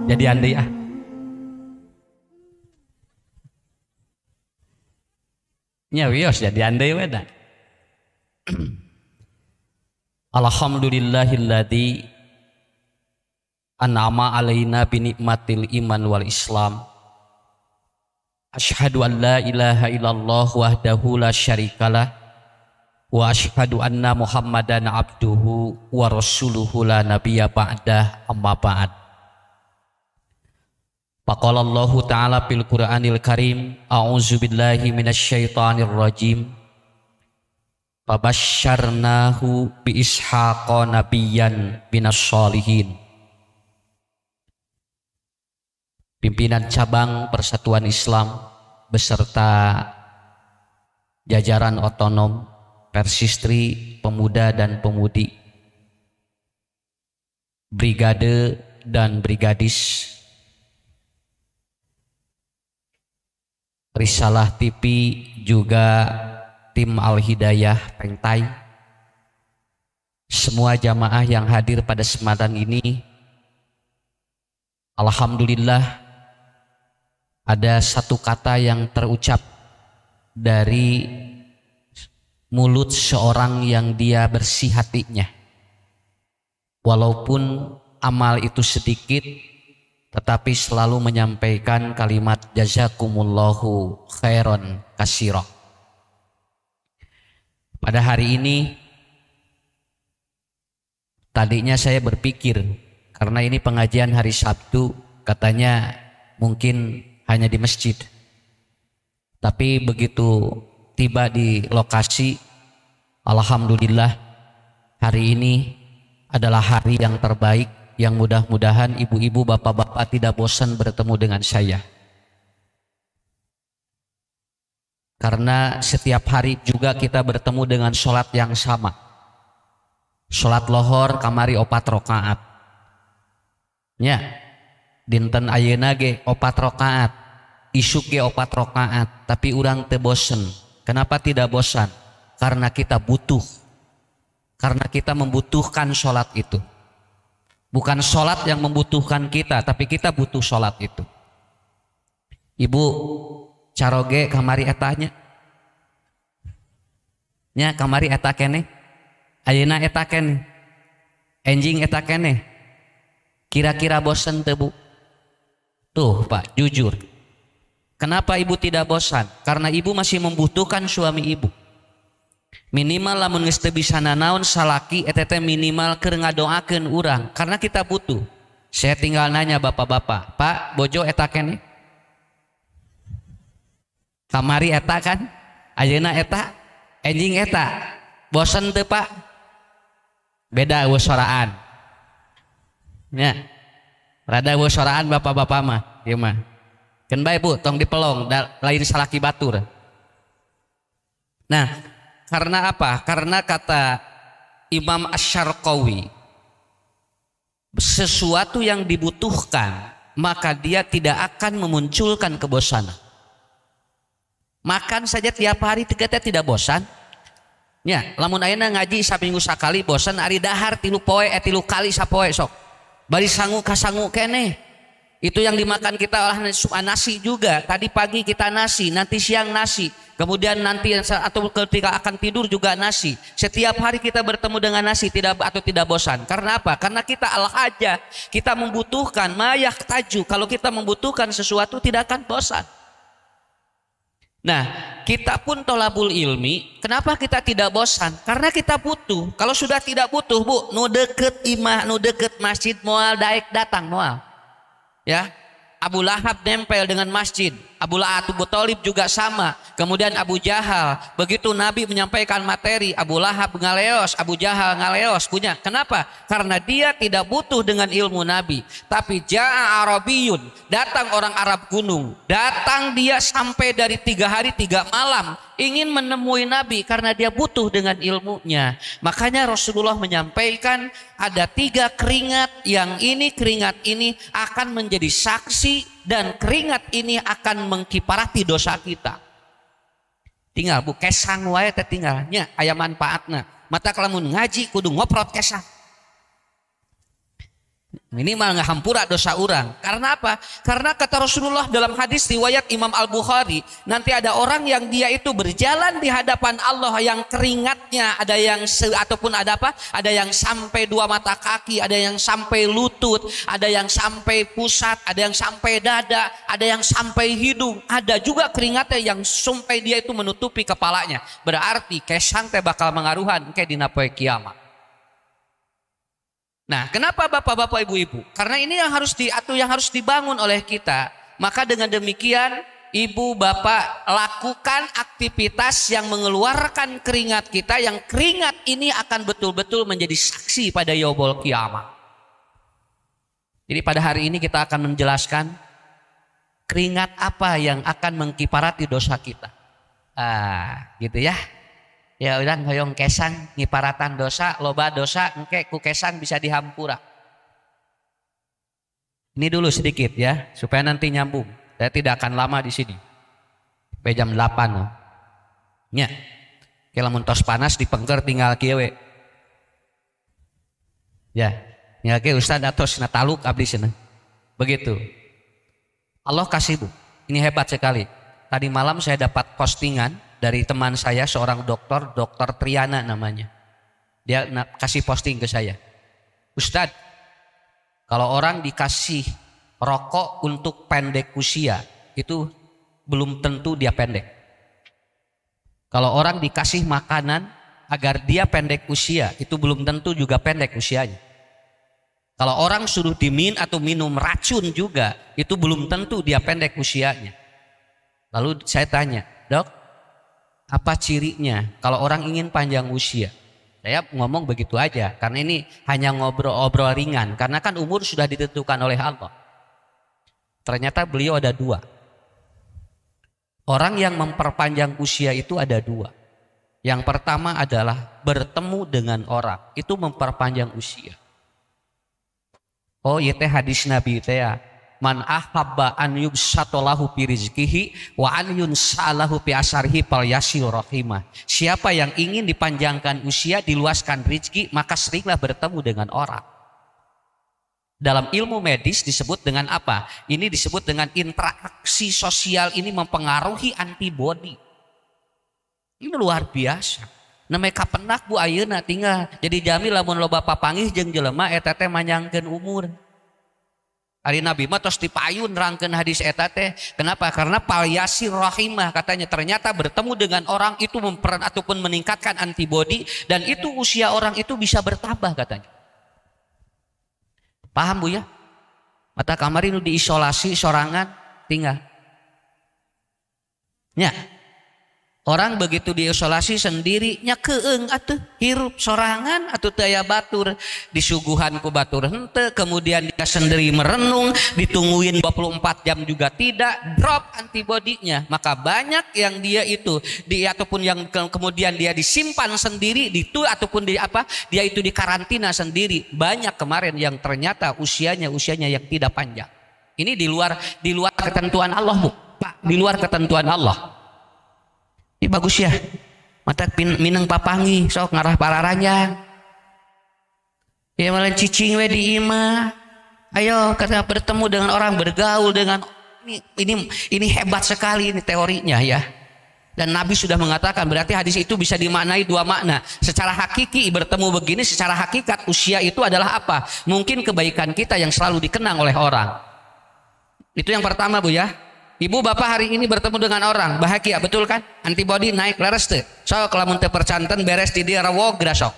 Jadi andai nya wios jadi andai weda. Alhamdulillahilladzi an'ama alaina bi nikmatil iman wal islam. Asyhadu an la ilaha illallah wahdahu la syarikalah wa asyhadu anna Muhammadan abduhu wa rasuluhu la nabiyya ba'dah, amma ba'd. Faqala Allahu ta'ala fil Qur'anil Karim, a'udzu billahi minasyaitonir rajim. Fabasyarnahu bi ishaqa nabiyyan minas sholihin. Pimpinan cabang Persatuan Islam beserta jajaran otonom, persistri, pemuda dan pemudi, brigade dan brigadis, Risalah TV, juga tim Al-Hidayah Pengtai, semua jamaah yang hadir pada kesempatan ini, alhamdulillah ada satu kata yang terucap dari mulut seorang yang dia bersih hatinya. Walaupun amal itu sedikit, tetapi selalu menyampaikan kalimat jazakumullahu khairan katsira. Pada hari ini tadinya saya berpikir, karena ini pengajian hari Sabtu, katanya mungkin hanya di masjid. Tapi begitu tiba di lokasi, alhamdulillah hari ini adalah hari yang terbaik, yang mudah-mudahan ibu-ibu, bapak-bapak tidak bosan bertemu dengan saya. Karena setiap hari juga kita bertemu dengan sholat yang sama. Sholat lohor kamari 4 rakaat. Ya, dinten ayeuna ge 4 rakaat, isuk ge 4 rakaat, tapi urang teu bosen. Kenapa tidak bosan? Karena kita butuh. Karena kita membutuhkan sholat itu. Bukan sholat yang membutuhkan kita, tapi kita butuh sholat itu. Ibu caroge kamari etanya, nya kamari eta kene, ayeuna eta kene, enjing eta kene. Kira-kira bosan teu Bu? Tuh Pak, jujur. Kenapa ibu tidak bosan? Karena ibu masih membutuhkan suami ibu. Minimal lamun geus teu bisa nanaon salaki eta teh minimal keur ngadoakeun urang, karena kita butuh. Saya tinggal nanya bapak-bapak, Pak, bojo eta kene? Kamari eta kan? Ayeuna eta? Enjing eta? Bosan teu Pak? Beda eueuh soraan. Ya. Rada eueuh soraan bapak-bapak mah, ieu mah. Keun bae Bu, tong dipelong, lain salaki batur. Nah, karena apa? Karena kata Imam Asy-Syarqawi, sesuatu yang dibutuhkan maka dia tidak akan memunculkan kebosanan. Makan saja tiap hari tidak bosan. Ya, lamun ayeuna ngaji saminggu sakali bosan, ari dahar 3 poe 3 kali sapoe sok. Bari sangu kasangu keneh. Itu yang dimakan kita olah nasi juga. Tadi pagi kita nasi, nanti siang nasi, kemudian nanti atau ketika akan tidur juga nasi. Setiap hari kita bertemu dengan nasi tidak bosan. Karena apa? Karena kita al-haja, kita membutuhkan mayak taju. Kalau kita membutuhkan sesuatu tidak akan bosan. Nah, kita pun tolabul ilmi, kenapa kita tidak bosan? Karena kita butuh. Kalau sudah tidak butuh, Bu, nu deket imah, nu deket masjid moal daek datang moal. Ya, Abu Lahab nempel dengan masjid, Abu Thalib juga sama, kemudian Abu Jahal. Begitu Nabi menyampaikan materi, Abu Lahab ngaleos, Abu Jahal ngaleos punya. Kenapa? Karena dia tidak butuh dengan ilmu Nabi. Tapi ja'a Arabiyun, datang orang Arab gunung, datang dia sampai dari 3 hari 3 malam ingin menemui Nabi karena dia butuh dengan ilmunya. Makanya Rasulullah menyampaikan ada 3 keringat, yang ini keringat ini akan menjadi saksi dan keringat ini akan mengkiparati dosa kita. Tinggal Bu kesang wae teh tinggalnya aya manfaatna. Mata kalamun ngaji kudu ngoprot kesang. minimal ngahampura dosa orang. Karena apa? Karena kata Rasulullah dalam hadis riwayat Imam Al-Bukhari, nanti ada orang yang dia itu berjalan di hadapan Allah yang keringatnya ada yang ataupun ada apa? Ada yang sampai 2 mata kaki, ada yang sampai lutut, ada yang sampai pusat, ada yang sampai dada, ada yang sampai hidung, ada juga keringatnya yang sampai dia itu menutupi kepalanya. Berarti kesang teh bakal mengaruhan ke dina poe kiamat. Nah, kenapa bapak-bapak ibu-ibu? Karena ini yang harus diatur, yang harus dibangun oleh kita. Maka dengan demikian ibu bapak lakukan aktivitas yang mengeluarkan keringat kita, yang keringat ini akan betul-betul menjadi saksi pada yaumul kiamat. Jadi pada hari ini kita akan menjelaskan keringat apa yang akan mengkiparati dosa kita. Gitu ya. Ya udah hoyong kesang ngiparatan dosa, loba dosa engke ku kesang bisa dihampura. Ini dulu sedikit ya, supaya nanti nyambung. Saya tidak akan lama di sini. Sampai jam 8. Nya. Ke lamun tos panas dipengker tinggal kieu we. Ya, nya ke Ustaz atos na taluk abdi cenah. Begitu. Allah kasih Bu. Ini hebat sekali. Tadi malam saya dapat postingan dari teman saya, seorang dokter Triana namanya. Dia kasih posting ke saya. Ustadz, kalau orang dikasih rokok untuk pendek usia, itu belum tentu dia pendek. Kalau orang dikasih makanan agar dia pendek usia, itu belum tentu juga pendek usianya. Kalau orang suruh minum racun juga, itu belum tentu dia pendek usianya. Lalu saya tanya, Dok, apa cirinya kalau orang ingin panjang usia? Saya ngomong begitu aja karena ini hanya ngobrol-obrol ringan, karena kan umur sudah ditentukan oleh Allah. Ternyata beliau ada 2. Orang yang memperpanjang usia itu ada 2. Yang pertama adalah bertemu dengan orang, itu memperpanjang usia. Oh iya teh hadis Nabi teh ya. Man ahabba an yubsatalahu fi rizqihi wa an yunsalahu fi asarihi falyasil rahimah. Siapa yang ingin dipanjangkan usia, diluaskan rezeki, maka seringlah bertemu dengan orang. Dalam ilmu medis disebut dengan apa? Ini disebut dengan interaksi sosial, ini mempengaruhi antibodi. Ini luar biasa. Namanya kapenak Bu ayeuna tinggal jadi jami lamun loba papangih jeung jelema eta teh manyangkeun umur. Ari Nabi mah tos dipayun rangkeun hadis eta teh. Kenapa? Karena palyasir rahimah, katanya ternyata bertemu dengan orang itu ataupun meningkatkan antibodi, dan itu usia orang itu bisa bertambah katanya. Paham Bu ya? Mata kamari nu diisolasi sorangan tinggal. Nya. Orang begitu diisolasi sendiri nya keung atuh hirup sorangan atuh teu aya batur, disuguhan ku batur henteu, kemudian dia sendiri merenung, ditungguin 24 jam juga tidak, drop antibodinya. Maka banyak yang dia itu ataupun yang kemudian dia disimpan sendiri ataupun dia itu dikarantina sendiri. Banyak kemarin yang ternyata usianya yang tidak panjang. Ini di luar ketentuan Allah Bu, Pak, di luar ketentuan Allah. Ini bagus ya, mata mineng papangi sok ngarah pararanya. Ya malah cicing we di imah. Ayo kita bertemu dengan orang, bergaul dengan ini hebat sekali ini teorinya ya. Dan Nabi sudah mengatakan, berarti hadis itu bisa dimaknai 2 makna. Secara hakiki bertemu begini, secara hakikat usia itu adalah apa? Mungkin kebaikan kita yang selalu dikenang oleh orang. Itu yang pertama Bu ya. Ibu bapak hari ini bertemu dengan orang, bahagia betul kan? Antibodi naik leres teh. So kalau teu percanten beres di dia rawog geura sok.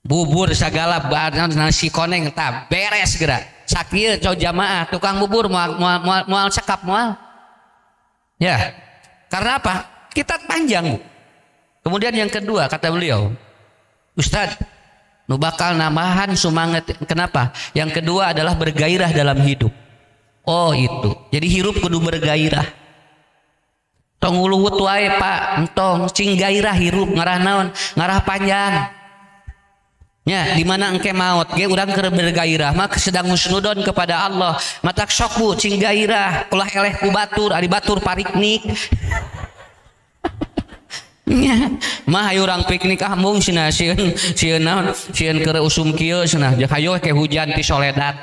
Bubur segala nasi koneng tah beres geura. Sakieu cow jamaah tukang bubur moal cakap moal. Ya. Karena apa? Kita panjang Bu. Kemudian yang kedua kata beliau, Ustadz, nu bakal nambahan semangat. Kenapa? Yang kedua adalah bergairah dalam hidup. Oh itu, jadi hirup kudu bergairah. Tong uluwut wae Pak, entong cing gairah hirup ngarah naon, ngarah panjang. Ya, di mana engke maut ge urang keur bergairah mah sedang husnudon kepada Allah. Matak sok Bu cing gairah, ulah eleh ku batur, ari batur pariknik. nya mah hayu urang piknik ambung cenah sieun naon sieun keur usum kieu cenah hayu ke hujan ti Soledad.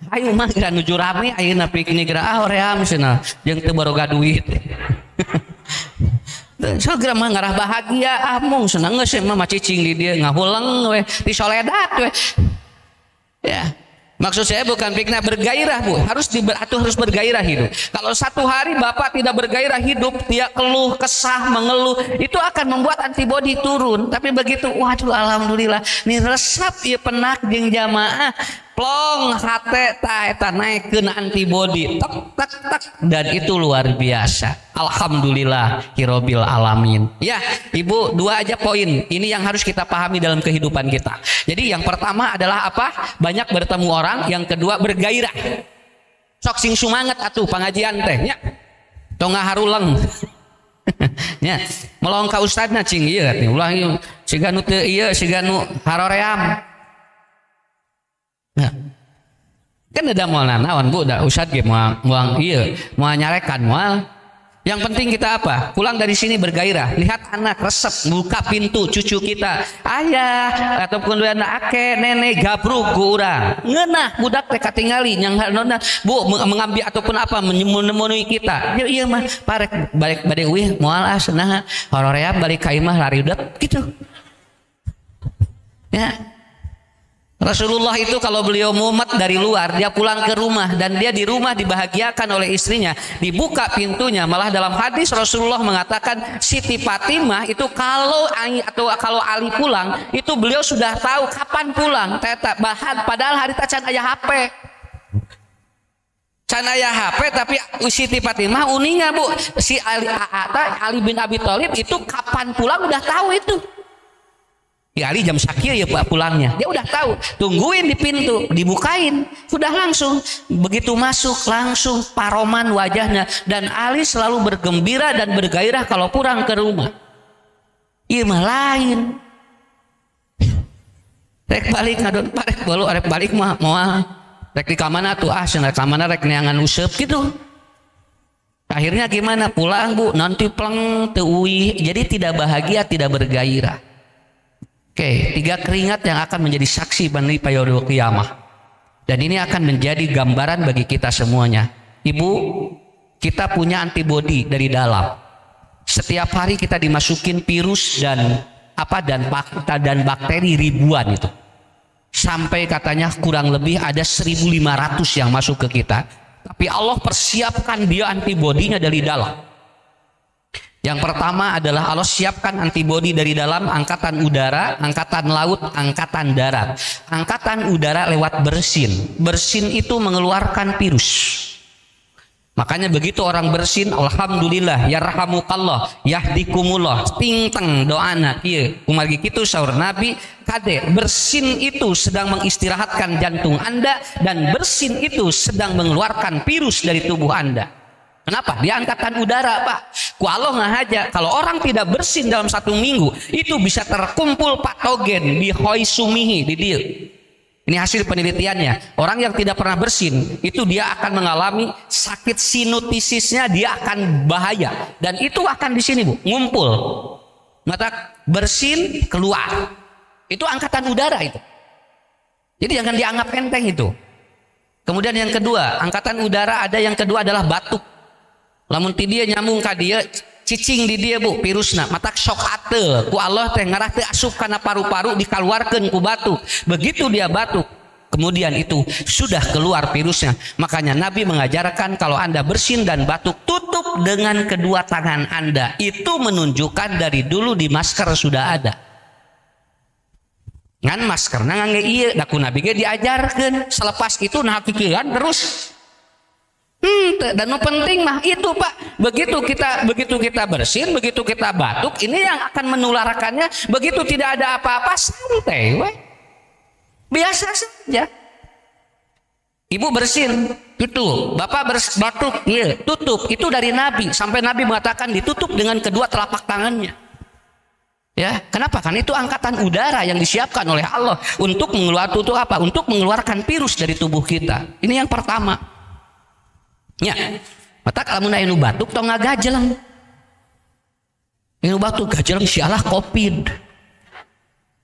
Hayu mah geura nuju rame ayeuna piknik geura hoream cenah jeung teu boroga duit. So geura mah ngarah bahagia ambung cenah geus mah macicing di dieu ngahulang we ti Soledad we. Ya. Maksud saya bukan piknik bergairah Bu, harus bergairah hidup. Kalau satu hari Bapak tidak bergairah hidup, dia keluh, kesah, mengeluh, itu akan membuat antibodi turun. Tapi begitu, waduh alhamdulillah, ini resep ya penak jeung jamaah, plong hate eta naikkeun antibodi, tak dan itu luar biasa. Alhamdulillah hirobil alamin. Ya, Ibu, 2 aja poin. Ini yang harus kita pahami dalam kehidupan kita. Jadi yang pertama adalah apa? Banyak bertemu orang. Yang kedua bergairah. Sok sing sumanget atuh pangajian teh nya. Tong ngaharuleng. Nya, melong ka ustadna cing ieu atuh. Ulah ieu siga nu teu ieu siga nu haroream. Nah. Kan ada moal naon Bu, da ustad ge moal ieu, moal nyarekan moal. Yang penting kita apa? Pulang dari sini bergairah. Lihat anak resep, buka pintu cucu kita. Ayah ataupun anak ake, nenek gabruk ku urang. Ngeunah budak teh katingali yang nona Bu mengambil ataupun apa menemui kita. Iya mah parek balik bade euy moal cenah hororea balik ka imah lari udat gitu. Ya. Rasulullah itu kalau beliau mumet dari luar, dia pulang ke rumah dan dia di rumah dibahagiakan oleh istrinya, dibuka pintunya. Malah dalam hadis Rasulullah mengatakan Siti Fatimah itu kalau Ali pulang itu beliau sudah tahu kapan pulang. Bahan padahal hari can aya HP. Can aya HP tapi Siti Fatimah uninga Bu, si Ali bin Abi Thalib itu kapan pulang udah tahu itu. Ya Ali jam sakit ya Pak pulangnya, dia udah tahu, tungguin di pintu, dibukain, sudah langsung begitu masuk langsung paroman wajahnya dan Ali selalu bergembira dan bergairah kalau pulang ke rumah. Iya mah lain. Rek balik ngadon parek bolu arek balik mah moal rek di kamana tuh cenah kamana rek neangan useup gitu. Akhirnya gimana pulang Bu, nanti pleng teu uih, jadi tidak bahagia, tidak bergairah. Oke, 3 keringat yang akan menjadi saksi bani yaumil qiyamah. Dan ini akan menjadi gambaran bagi kita semuanya. Ibu, kita punya antibodi dari dalam. Setiap hari kita dimasukin virus dan bakteri ribuan itu. Sampai katanya kurang lebih ada 1.500 yang masuk ke kita. Tapi Allah persiapkan dia antibodinya dari dalam. Yang pertama adalah Allah siapkan antibodi dari dalam angkatan udara, angkatan laut, angkatan darat. Angkatan udara lewat bersin. Bersin itu mengeluarkan virus. Makanya begitu orang bersin, alhamdulillah, yarhamukallah, yahdikumullah, tingteng doana ieu. Kumargi kitu saur Nabi, kade bersin itu sedang mengistirahatkan jantung Anda dan bersin itu sedang mengeluarkan virus dari tubuh Anda. Kenapa? Di angkatan udara Pak. Ku Allah ngahaja kalau orang tidak bersin dalam 1 minggu itu bisa terkumpul patogen di hoisumihi di dia. Ini hasil penelitiannya. Orang yang tidak pernah bersin itu dia akan mengalami sakit sinutisisnya, dia akan bahaya dan itu akan di sini Bu, ngumpul. Mata bersin keluar. Itu angkatan udara itu. Jadi jangan dianggap enteng itu. Kemudian yang kedua, angkatan udara ada yang kedua adalah batuk. Lamun ti dia nyambung ka dia cicing di dia Bu virusna matak sok ateul ku Allah teh ngarah teu asup kana paru-paru dikaluarkeun ku batuk. Begitu dia batuk kemudian itu sudah keluar virusnya. Makanya Nabi mengajarkan kalau Anda bersin dan batuk tutup dengan kedua tangan Anda. Itu menunjukkan dari dulu di masker sudah ada. Ngan maskerna ngangge ieu da ku Nabi ge diajarkeun. Selepas itu nah pikiran terus dan yang penting mah itu Pak, begitu kita bersin, begitu kita batuk, ini yang akan menularkannya. Begitu tidak ada apa-apa santai we. Biasa saja. Ibu bersin itu, Bapak batuk ya, tutup. Itu dari Nabi, sampai Nabi mengatakan ditutup dengan kedua telapak tangannya. Ya, kenapa? Kan itu angkatan udara yang disiapkan oleh Allah untuk mengeluarkan virus dari tubuh kita. Ini yang pertama. Ya, matak lamun aya nu batuk tong ngagajeleng. Ini batu gajelang sialah COVID.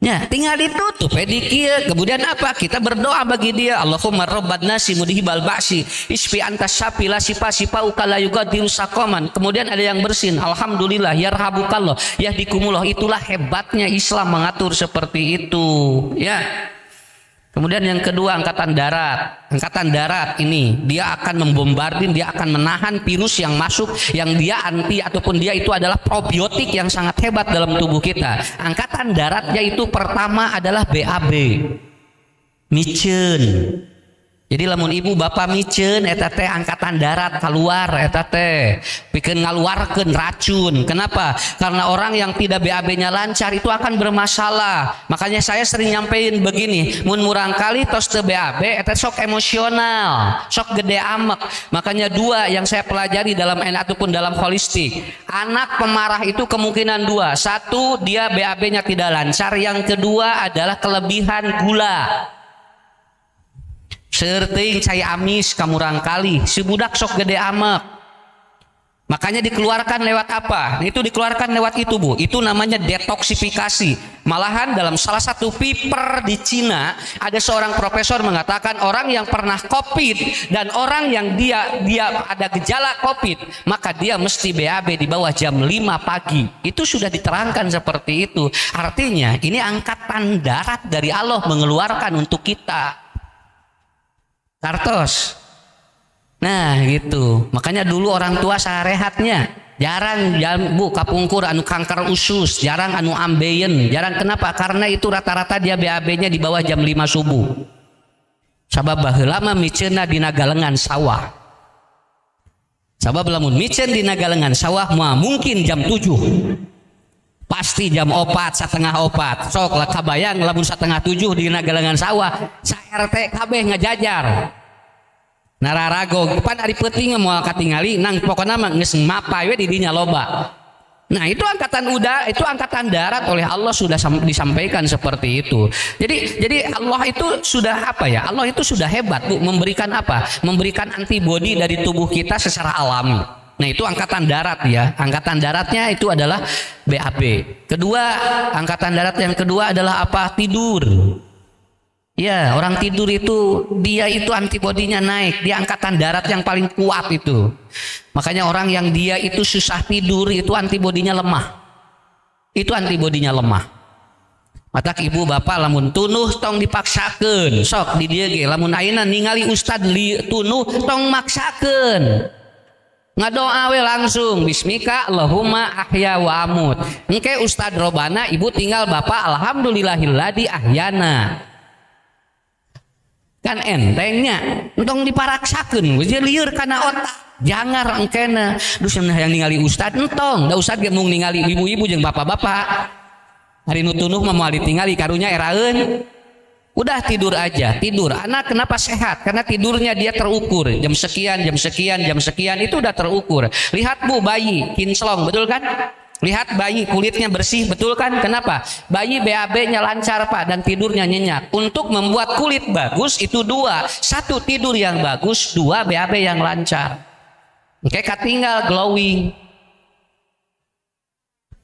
Ya, tinggal ditutup pedikir. Kemudian apa? Kita berdoa bagi dia. Allahumma rabban nasi mudhibal ba'si isfi antas syafi la sifa ukala yugadiru sakoman. Kemudian ada yang bersin. Alhamdulillah yarhabukallah yahdikumullah. Itulah hebatnya Islam mengatur seperti itu. Ya. Kemudian yang kedua angkatan darat. Angkatan darat ini dia akan membombardir, dia akan menahan virus yang masuk, yang dia anti ataupun dia itu adalah probiotik yang sangat hebat dalam tubuh kita. Angkatan darat yaitu pertama adalah BAB, micen. Jadi lamun ibu bapak micen eta teh angkatan darat keluar eta teh pikeun ngaluarkeun racun. Kenapa? Karena orang yang tidak BAB-nya lancar itu akan bermasalah. Makanya saya sering nyampein begini, mun murang kali tos teu BAB eta sok emosional, sok gede amek. Makanya dua yang saya pelajari dalam ataupun dalam holistik. Anak pemarah itu kemungkinan dua. Satu, dia BAB-nya tidak lancar, yang kedua adalah kelebihan gula. Serting saya amis kamu rangkali si budak sok gede amek, makanya dikeluarkan lewat apa? Itu dikeluarkan lewat itu Bu, itu namanya detoksifikasi. Malahan dalam salah satu paper di Cina ada seorang profesor mengatakan orang yang pernah COVID dan orang yang dia ada gejala COVID maka dia mesti BAB di bawah jam 5 pagi. Itu sudah diterangkan seperti itu. Artinya ini angkatan darat dari Allah mengeluarkan untuk kita. Kartos. Nah gitu. Makanya dulu orang tua sarehatnya jarang Bu kapungkur anu kanker usus, jarang anu ambeien, jarang. Kenapa? Karena itu rata-rata dia BAB-nya di bawah jam 5 subuh. Sabab baheula mah miceunna dina galengan sawah. Sabab lamun micen dina galengan sawah mah mungkin jam 7. Pasti jam 4, setengah 4. Sok lah kabayang lamun setengah 7 di galengan sawah, sa RT kabeh ngajajar. Nararago pan ari peuting moal katingali nang pokona mah geus mapay we di dinya loba. Nah, itu angkatan udara, itu angkatan darat oleh Allah sudah disampaikan seperti itu. Jadi Allah itu sudah apa ya? Allah itu sudah hebat Bu, memberikan apa? Memberikan antibodi dari tubuh kita secara alami. Nah itu angkatan darat ya. Angkatan daratnya itu adalah BAB. Kedua, angkatan darat yang kedua adalah apa? Tidur. Ya, orang tidur itu dia itu antibodinya naik. Dia angkatan darat yang paling kuat itu. Makanya orang yang dia itu susah tidur itu antibodinya lemah. Itu antibodinya lemah. Matak ibu bapak lamun tunuh tong dipaksakeun. Sok di dieu ge lamun ayeuna ningali ustad tunuh tong maksakeun. Ngadoa we langsung bismika Allahumma ahya wa amut. Engke Ustad robana ibu tinggal bapak alhamdulillahilladzi ahyana. Kan entengnya entong diparaksakeun geus lieur kana otak. Jangar engkena duh yang ningali Ustad entong da Ustad ge mung ningali ibu-ibu jeung bapak-bapak. Hari nu tunuh mah moal ditingali karunya eraeun. Udah tidur aja, tidur. Anak kenapa sehat? Karena tidurnya dia terukur. Jam sekian, jam sekian, jam sekian itu udah terukur. Lihat Bu, bayi kinclong, betul kan? Lihat bayi kulitnya bersih, betul kan? Kenapa? Bayi BAB-nya lancar Pak dan tidurnya nyenyak. Untuk membuat kulit bagus itu dua. Satu tidur yang bagus, dua BAB yang lancar. Oke, tinggal glowing.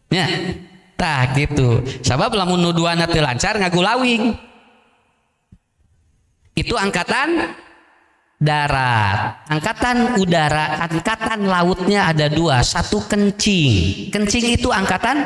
Ya, tah gitu. Sabab lamun nu duana teu lancar ngagulawing. Itu angkatan darat. Angkatan udara, angkatan lautnya ada dua. Satu kencing. Kencing itu angkatan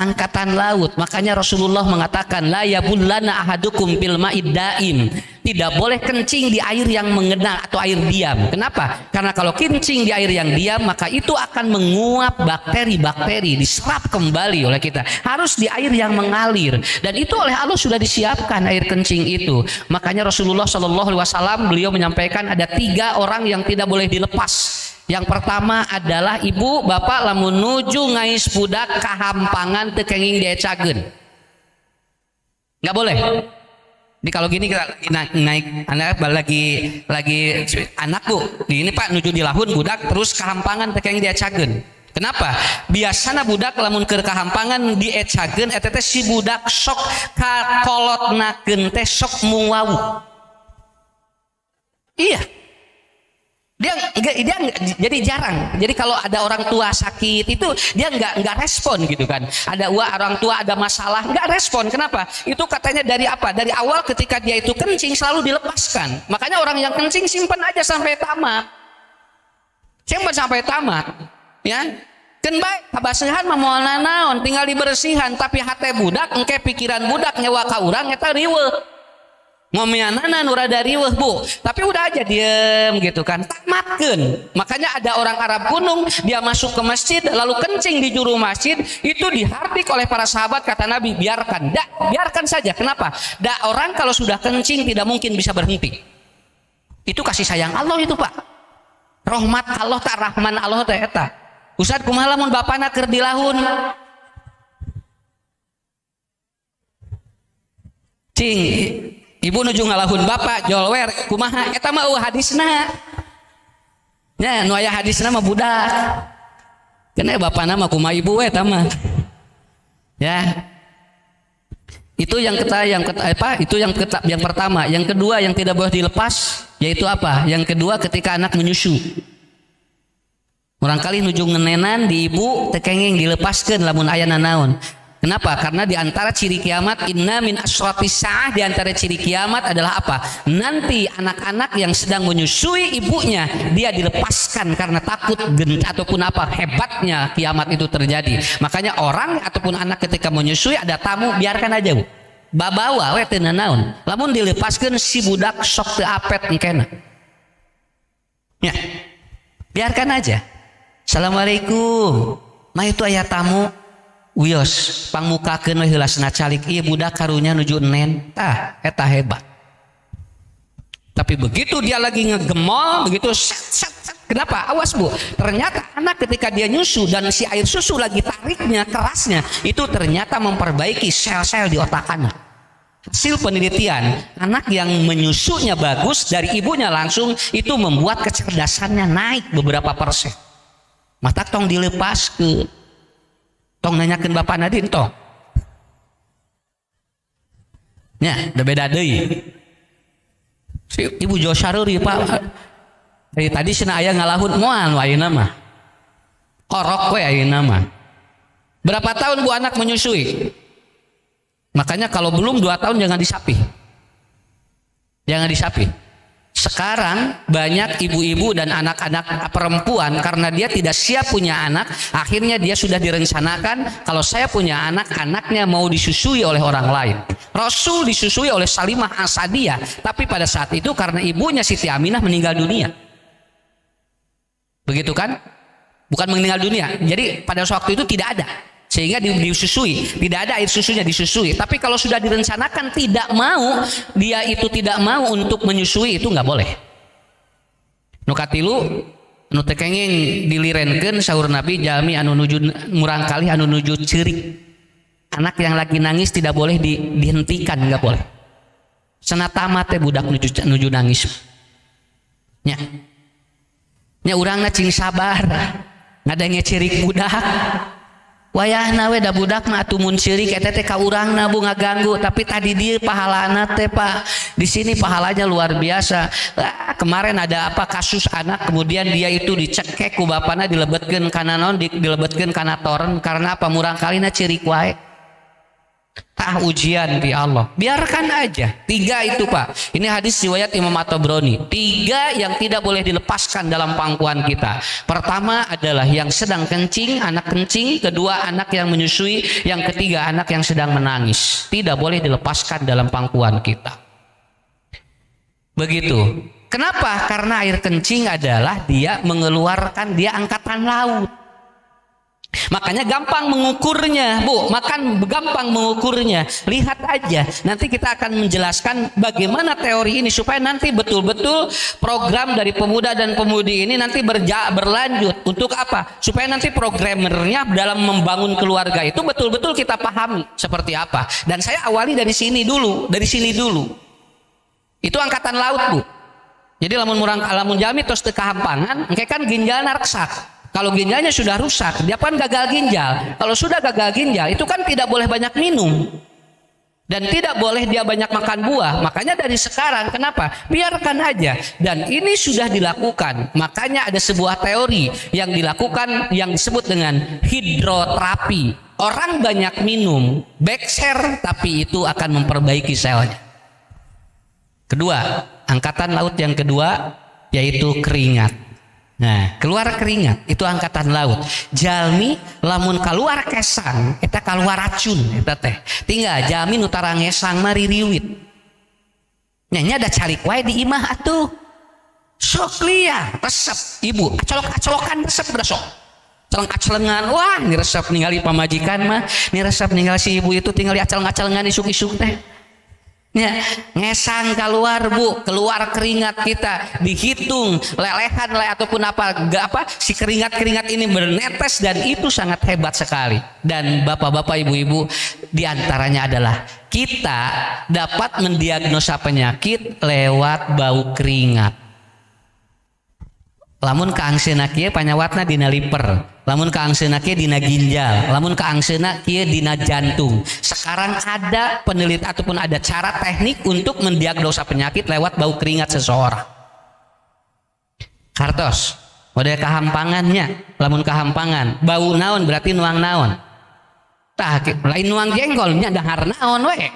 angkatan laut. Makanya Rasulullah mengatakan la yabullana ahadukum fil ma'id daim. Tidak boleh kencing di air yang mengenang atau air diam. Kenapa? Karena kalau kencing di air yang diam maka itu akan menguap bakteri-bakteri, diserap kembali oleh kita. Harus di air yang mengalir dan itu oleh Allah sudah disiapkan air kencing itu. Makanya Rasulullah SAW beliau menyampaikan ada 3 orang yang tidak boleh dilepas. Yang pertama adalah ibu bapak lamun nuju ngais budak kahampangan teu kenging diecageun. Nggak boleh. Ini kalau gini kita naik anak lagi anakku ini Pak nuju di lahun budak terus kahampangan teu kenging diecageun. Kenapa? Biasana budak lamun keur kahampangan diecageun eta teh si budak sok kakolotnakeun teh sok muwawu. Iya. Jadi jarang. Jadi kalau ada orang tua sakit itu dia nggak respon gitu kan. Ada orang tua ada masalah nggak respon. Kenapa? Itu katanya dari apa? Dari awal ketika dia itu kencing selalu dilepaskan. Makanya orang yang kencing simpan aja sampai tamat. Simpan sampai tamat. Ya. Kan baik kabasihan mah moal naon tinggal dibersihan tapi hate budak engke pikiran budak nyewa ka urang eta riweuh. Ngomianana nu rada riweuh Bu, tapi udah aja diem gitu kan, tamatkeun. Makanya ada orang Arab gunung, dia masuk ke masjid lalu kencing di juru masjid, itu dihardik oleh para sahabat, kata Nabi, biarkan saja. Kenapa? Orang kalau sudah kencing tidak mungkin bisa berhenti. Itu kasih sayang Allah itu Pak. Rahmat Allah tak rahman Allah teh eta. Ustad kumaha lamun bapana keur dilahun? Cing ibu nuju ngalahun bapak jolwer kumaha eta mah hadisna nya nu aya hadisna mah budak kena bapana mah kumaha ibu eta mah ya itu yang pertama. Yang kedua yang tidak boleh dilepas yaitu apa? Yang kedua ketika anak menyusu orang kali nuju ngenenan di ibu tekenging dilepaskeun lamun aya nanaon. Kenapa? Karena di antara ciri kiamat, inna min asratis sa'ah, di antara ciri kiamat adalah apa? Nanti anak-anak yang sedang menyusui ibunya dia dilepaskan karena takut ataupun apa hebatnya kiamat itu terjadi. Makanya orang ataupun anak ketika menyusui ada tamu biarkan aja Bu. Babawa we teu naon. Lamun dilepaskeun si budak sok teu apet engkena. Ya. Biarkan aja. Assalamualaikum. Mah itu aya tamu. Wios pangmukakeun we heulasna calik ieu budak karunya nuju enen eta hebat. Tapi begitu dia lagi ngegemol begitu kenapa? Awas Bu, ternyata anak ketika dia nyusu dan si air susu lagi tariknya kerasnya itu ternyata memperbaiki sel-sel di otak anak. Hasil penelitian, anak yang menyusunya bagus dari ibunya langsung itu membuat kecerdasannya naik beberapa persen. Mata tong dilepaskeun. Tong nanyakeun bapak Nadine tong. Nya, da beda deui. Si ibu jo sareuri Pak. Dari tadi cenah aya ngalahun moal ayeuna mah. Korok we ayeuna mah. Berapa tahun Bu anak menyusui? Makanya kalau belum 2 tahun jangan disapi. Jangan disapi. Sekarang banyak ibu-ibu dan anak-anak perempuan karena dia tidak siap punya anak, akhirnya dia sudah direncanakan kalau saya punya anak, anaknya mau disusui oleh orang lain. Rasul disusui oleh Salimah As-Sadiyah, tapi pada saat itu karena ibunya Siti Aminah meninggal dunia. Begitu kan? Bukan meninggal dunia. Jadi pada waktu itu tidak ada. Sehingga disusui, tidak ada air susunya disusui. Tapi kalau sudah direncanakan tidak mau, dia itu tidak mau untuk menyusui itu nggak boleh. Nu katilu, nu tekenging dilirenkeun saur Nabi jalmi anu nuju murang kali anu nuju ceurik. Anak yang lagi nangis tidak boleh dihentikan, nggak boleh. Sana tamat teh budak nuju nangis. Nya. Nya urangna cing sabar. Ngadenge cirik budak. Wayahna we da budak mah atuh mun syirik eta teh ka urangna Bu ngaganggu, tapi tadi dia pahalana teh Pak. Di sini pahalanya luar biasa. Kemarin ada apa kasus anak kemudian dia itu dicekek ku bapana dilebetkeun kana naon dilebetkeun kana toren karena apa murang kalina syirik wae. Ujian di Allah. Biarkan aja. 3 itu Pak. Ini hadis riwayat Imam At-Tabrani. 3 yang tidak boleh dilepaskan dalam pangkuan kita. Pertama adalah yang sedang kencing, anak kencing. Kedua anak yang menyusui. Yang ketiga anak yang sedang menangis. Tidak boleh dilepaskan dalam pangkuan kita. Begitu. Kenapa? Karena air kencing adalah dia mengeluarkan, dia angkatan laut. Makanya gampang mengukurnya Bu, gampang mengukurnya. Lihat aja, nanti kita akan menjelaskan bagaimana teori ini supaya nanti betul-betul program dari pemuda dan pemudi ini nanti berlanjut. Untuk apa? Supaya nanti programmernya dalam membangun keluarga itu betul-betul kita pahami seperti apa. Dan saya awali dari sini dulu. Itu angkatan laut Bu. Jadi lamun jalmi tos teu kahampangan, engke kan ginjalna reksak. Kalau ginjalnya sudah rusak, dia kan gagal ginjal. Kalau sudah gagal ginjal, itu kan tidak boleh banyak minum. Dan tidak boleh dia banyak makan buah. Makanya dari sekarang, kenapa? Biarkan aja. Dan ini sudah dilakukan. Makanya ada sebuah teori yang dilakukan yang disebut dengan hidroterapi. Orang banyak minum Bekser, tapi itu akan memperbaiki selnya. Kedua, angkatan laut yang kedua yaitu keringat. Nah, keluar keringat itu angkatan laut. Jalmi lamun keluar kesang, eta keluar racun eta teh. Tinggal jalmi nu tara ngesang mari riwit. Nya ada cari wae di imah atuh. Sok liar, resep ibu, acolok-acolokan resep berasok. Celeng-acelengan, wah ini resep ningali pamajikan mah, ini resep ningali si ibu itu tinggal aceleng-acelengan isuk-isuk teh. Ya, ngesang keluar bu, keluar keringat kita, dihitung lelehan ataupun apa si keringat ini bernetes dan itu sangat hebat sekali. Dan bapak-bapak ibu-ibu diantaranya adalah kita dapat mendiagnosa penyakit lewat bau keringat. Lamun kaangseuna kieu panyawatna dina liver, lamun kaangseuna kieu dina ginjal, lamun kaangseuna kieu dina jantung. Sekarang ada penelitian ataupun ada cara teknik untuk mendiagnosa penyakit lewat bau keringat seseorang. Kartos, model kahampangannya, lamun kahampangan, bau naon berarti nuang naon. Tah, lain nuang jengkolnya dahar naon we.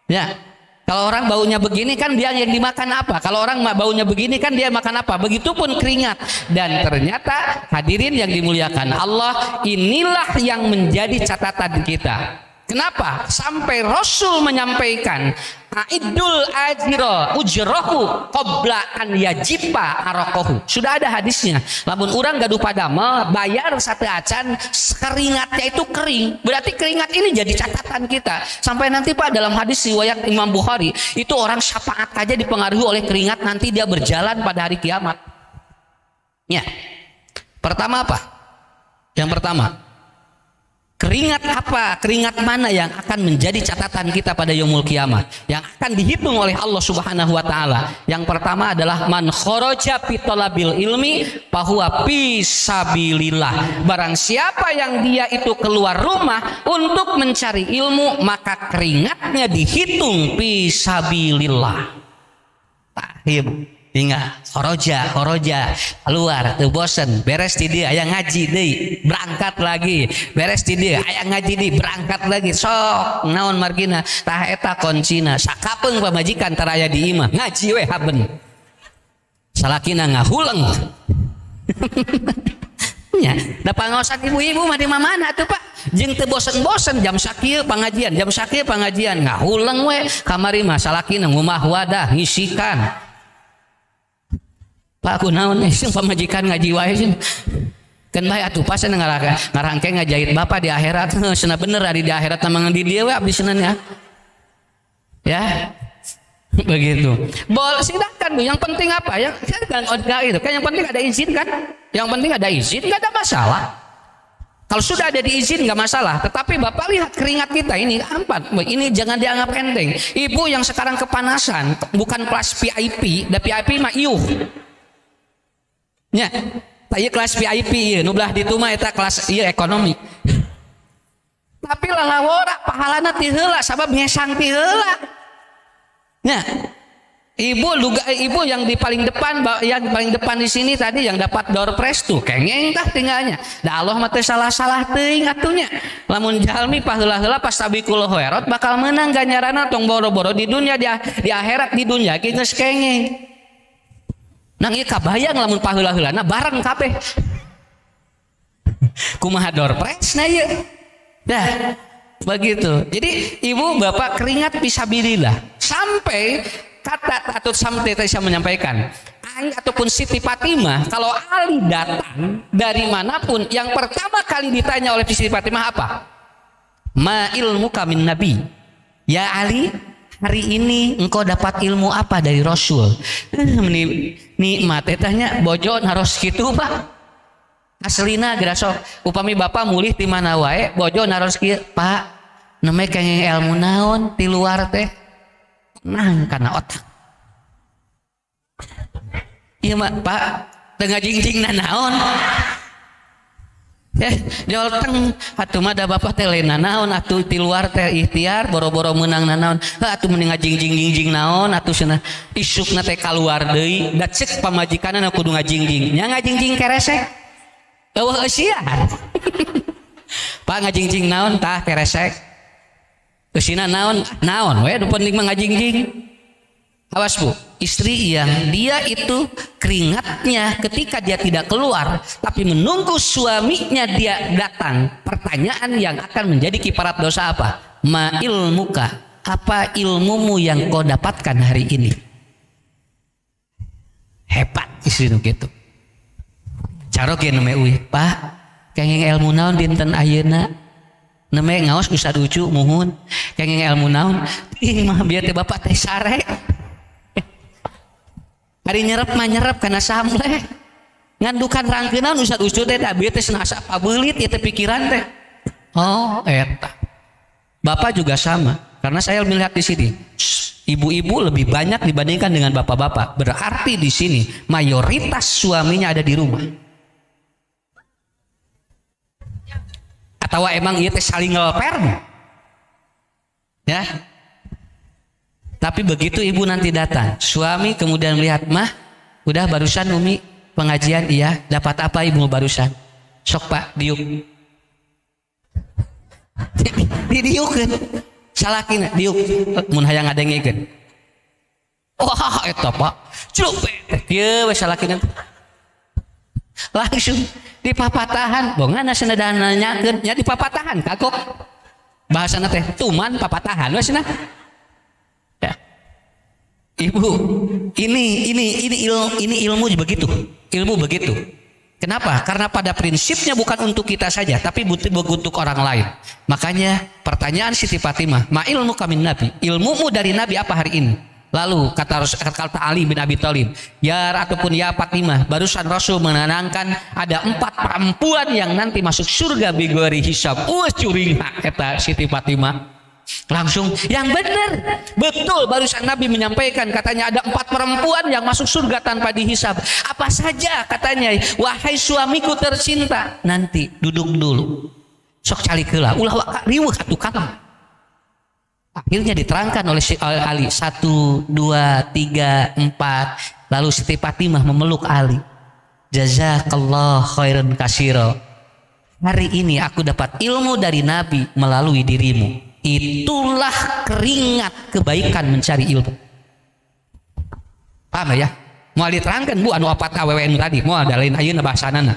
Ya. Kalau orang baunya begini kan dia yang dimakan apa? Kalau orang baunya begini kan dia makan apa? Begitupun keringat. Dan ternyata hadirin yang dimuliakan Allah, inilah yang menjadi catatan kita. Kenapa? Sampai Rasul menyampaikan Aidul ajiro ujrohu qabla an yajipa arokohu. Sudah ada hadisnya. Lamun urang gaduh padamel bayar satu acan, keringatnya itu kering. Berarti keringat ini jadi catatan kita. Sampai nanti Pak dalam hadis riwayat Imam Bukhari, itu orang syafaat aja dipengaruhi oleh keringat, nanti dia berjalan pada hari kiamat. Ya. Pertama apa? Yang pertama, keringat apa? Keringat mana yang akan menjadi catatan kita pada yaumul kiamat, yang akan dihitung oleh Allah Subhanahu wa taala? Yang pertama adalah man kharaja fi talabil ilmi fahuwa fi sabilillah. Barang siapa yang dia itu keluar rumah untuk mencari ilmu, maka keringatnya dihitung fi sabilillah. Tahim ingat, horoja keluar tuh bosen, beres di dia aya ngaji deui, berangkat lagi, beres di dia aya ngaji deui, berangkat lagi, sok naon margina tah eta koncina sakapeung pamajikan tara aya di imah ngaji we haben salakina ngahuleng. Ya, da pangaosan ibu-ibu mah di mana tuh Pak? Jeung teu bosen-bosen jam sakieu pangajian, ngahuleng we kamari mah salakina ngumah wadah ngisikan. Pak kunaon sing pamajikan ngaji wae sih. Kan bae atuh pas ngarangke ngajahit bapak di akhirat. Cenah bener ari di akhirat mah di dieu we abdi seuneun ya. Ya. Begitu. Bol silakan Bu, yang penting apa? Yang kan yang penting ada izin kan? Yang penting ada izin, enggak ada masalah. Kalau sudah ada diizin nggak masalah. Tetapi Bapak lihat keringat kita ini empat. Ini jangan dianggap enteng. Ibu yang sekarang kepanasan bukan kelas VIP, da VIP mah iuh. Nya, tanya kelas VIP ya, nublah di rumah eta kelas iya ekonomi. Tapi lalawora pahalana ti heula sabab ngesang ti heula. Nya, ibu yang di paling depan di sini tadi yang dapat door prize tuh kengeng tah tinggalnya. Da Allah mah teu salah-salah teuing atunya. Lamun jalmi paheula-heula pas tabiqul khairat bakal menang ganjaranna tong boro-boro di dunia di akhirat di dunia geus kengeng. Nang ieu kabayang lamun paheula-heulana bareng kabeh. Kumaha door prize na ieu. Dah, begitu. Jadi ibu bapak keringat fisabilillah. Sampai kata atau sampai tadi saya menyampaikan, Ali ataupun Siti Fatimah, kalau Ali datang dari manapun, yang pertama kali ditanya oleh Siti Fatimah apa? Ma ilmuka min nabi. Ya Ali, hari ini engkau dapat ilmu apa dari Rasul? Nikmat tanya bojon harus gitu Pak. Aslina gerasok upami bapak mulih di mana wae bojon harus kieu Pak. Nemeh kenging ilmu naon di luar teh. Nah karena otak. Iya Pak, tengah jingjing naon. Jol teng atuh mah da bapak teh lain naon atuh di luar teh ikhtiar boro-boro menang naon atuh mending ngajingjing naon atuh cenah isukna teh kaluar deui da cek pamajikanna kudu ngajingjing nya ngajingjing keresek eueuh eusian Pak ngajingjing naon tah keresek eusina naon we nu penting mah ngajingjing. Awas Bu, istri yang dia itu keringatnya ketika dia tidak keluar tapi menunggu suaminya dia datang, pertanyaan yang akan menjadi kiparat dosa apa? Ma ilmuka, apa ilmumu yang kau dapatkan hari ini? Hebat istri nu gitu. Carok ge neme uih, Pak, kenging ilmu naon dinten ayeuna? Neme ngaos Ustaz Ucu muhun, kenging ilmu naon? Ih mah biar teh bapak teh sare. Hari nyerep mah nyerep karena samleh ngandukan rangkeunan Ustaz Ucu teh da bieu teh senasa pabeulit ieu teh pikiran teh. Oh eta. Bapak juga sama karena saya melihat di sini ibu-ibu lebih banyak dibandingkan dengan bapak-bapak. Berarti di sini mayoritas suaminya ada di rumah. Atau emang ieu teh saling ngelper? Ya. Tapi begitu ibu nanti datang, suami kemudian melihat, mah, udah barusan Umi pengajian, iya, dapat apa ibu barusan? Sok Pak, diuk. Didiukeun. Salakina diuk, mun hayang ngadengikeun. Wah, eta Pak. Cupet. Ieu we salakina. Langsung dipapatahan, bongana cenah nanyakeun, nya dipapatahan kagok. Bahasana teh tuman papatahan we cenah. Ibu, ini ilmu begitu, ilmu begitu. Kenapa? Karena pada prinsipnya bukan untuk kita saja, tapi untuk orang lain. Makanya pertanyaan Siti Fatimah, ma ilmu kamin Nabi, ilmumu dari Nabi apa hari ini? Lalu kata Ali bin Abi Thalib, ya ataupun ya Fatimah, barusan Rasul menenangkan ada 4 perempuan yang nanti masuk surga bigori hisab. Curing kata Siti Fatimah. Langsung yang benar betul barusan Nabi menyampaikan katanya ada 4 perempuan yang masuk surga tanpa dihisab. Apa saja katanya? Wahai suamiku tercinta, nanti duduk dulu sok cali keula ulah waka riweuh atuh kalem. Akhirnya diterangkan oleh Ali 1, 2, 3, 4. Lalu Siti Fatimah memeluk Ali, jazakallah khairan katsira, hari ini aku dapat ilmu dari Nabi melalui dirimu. Itulah keringat kebaikan mencari ilmu. Paham ya? Mau diterangkan Bu anu apat AWWN tadi, mau ada lain ayeuna bahasanana.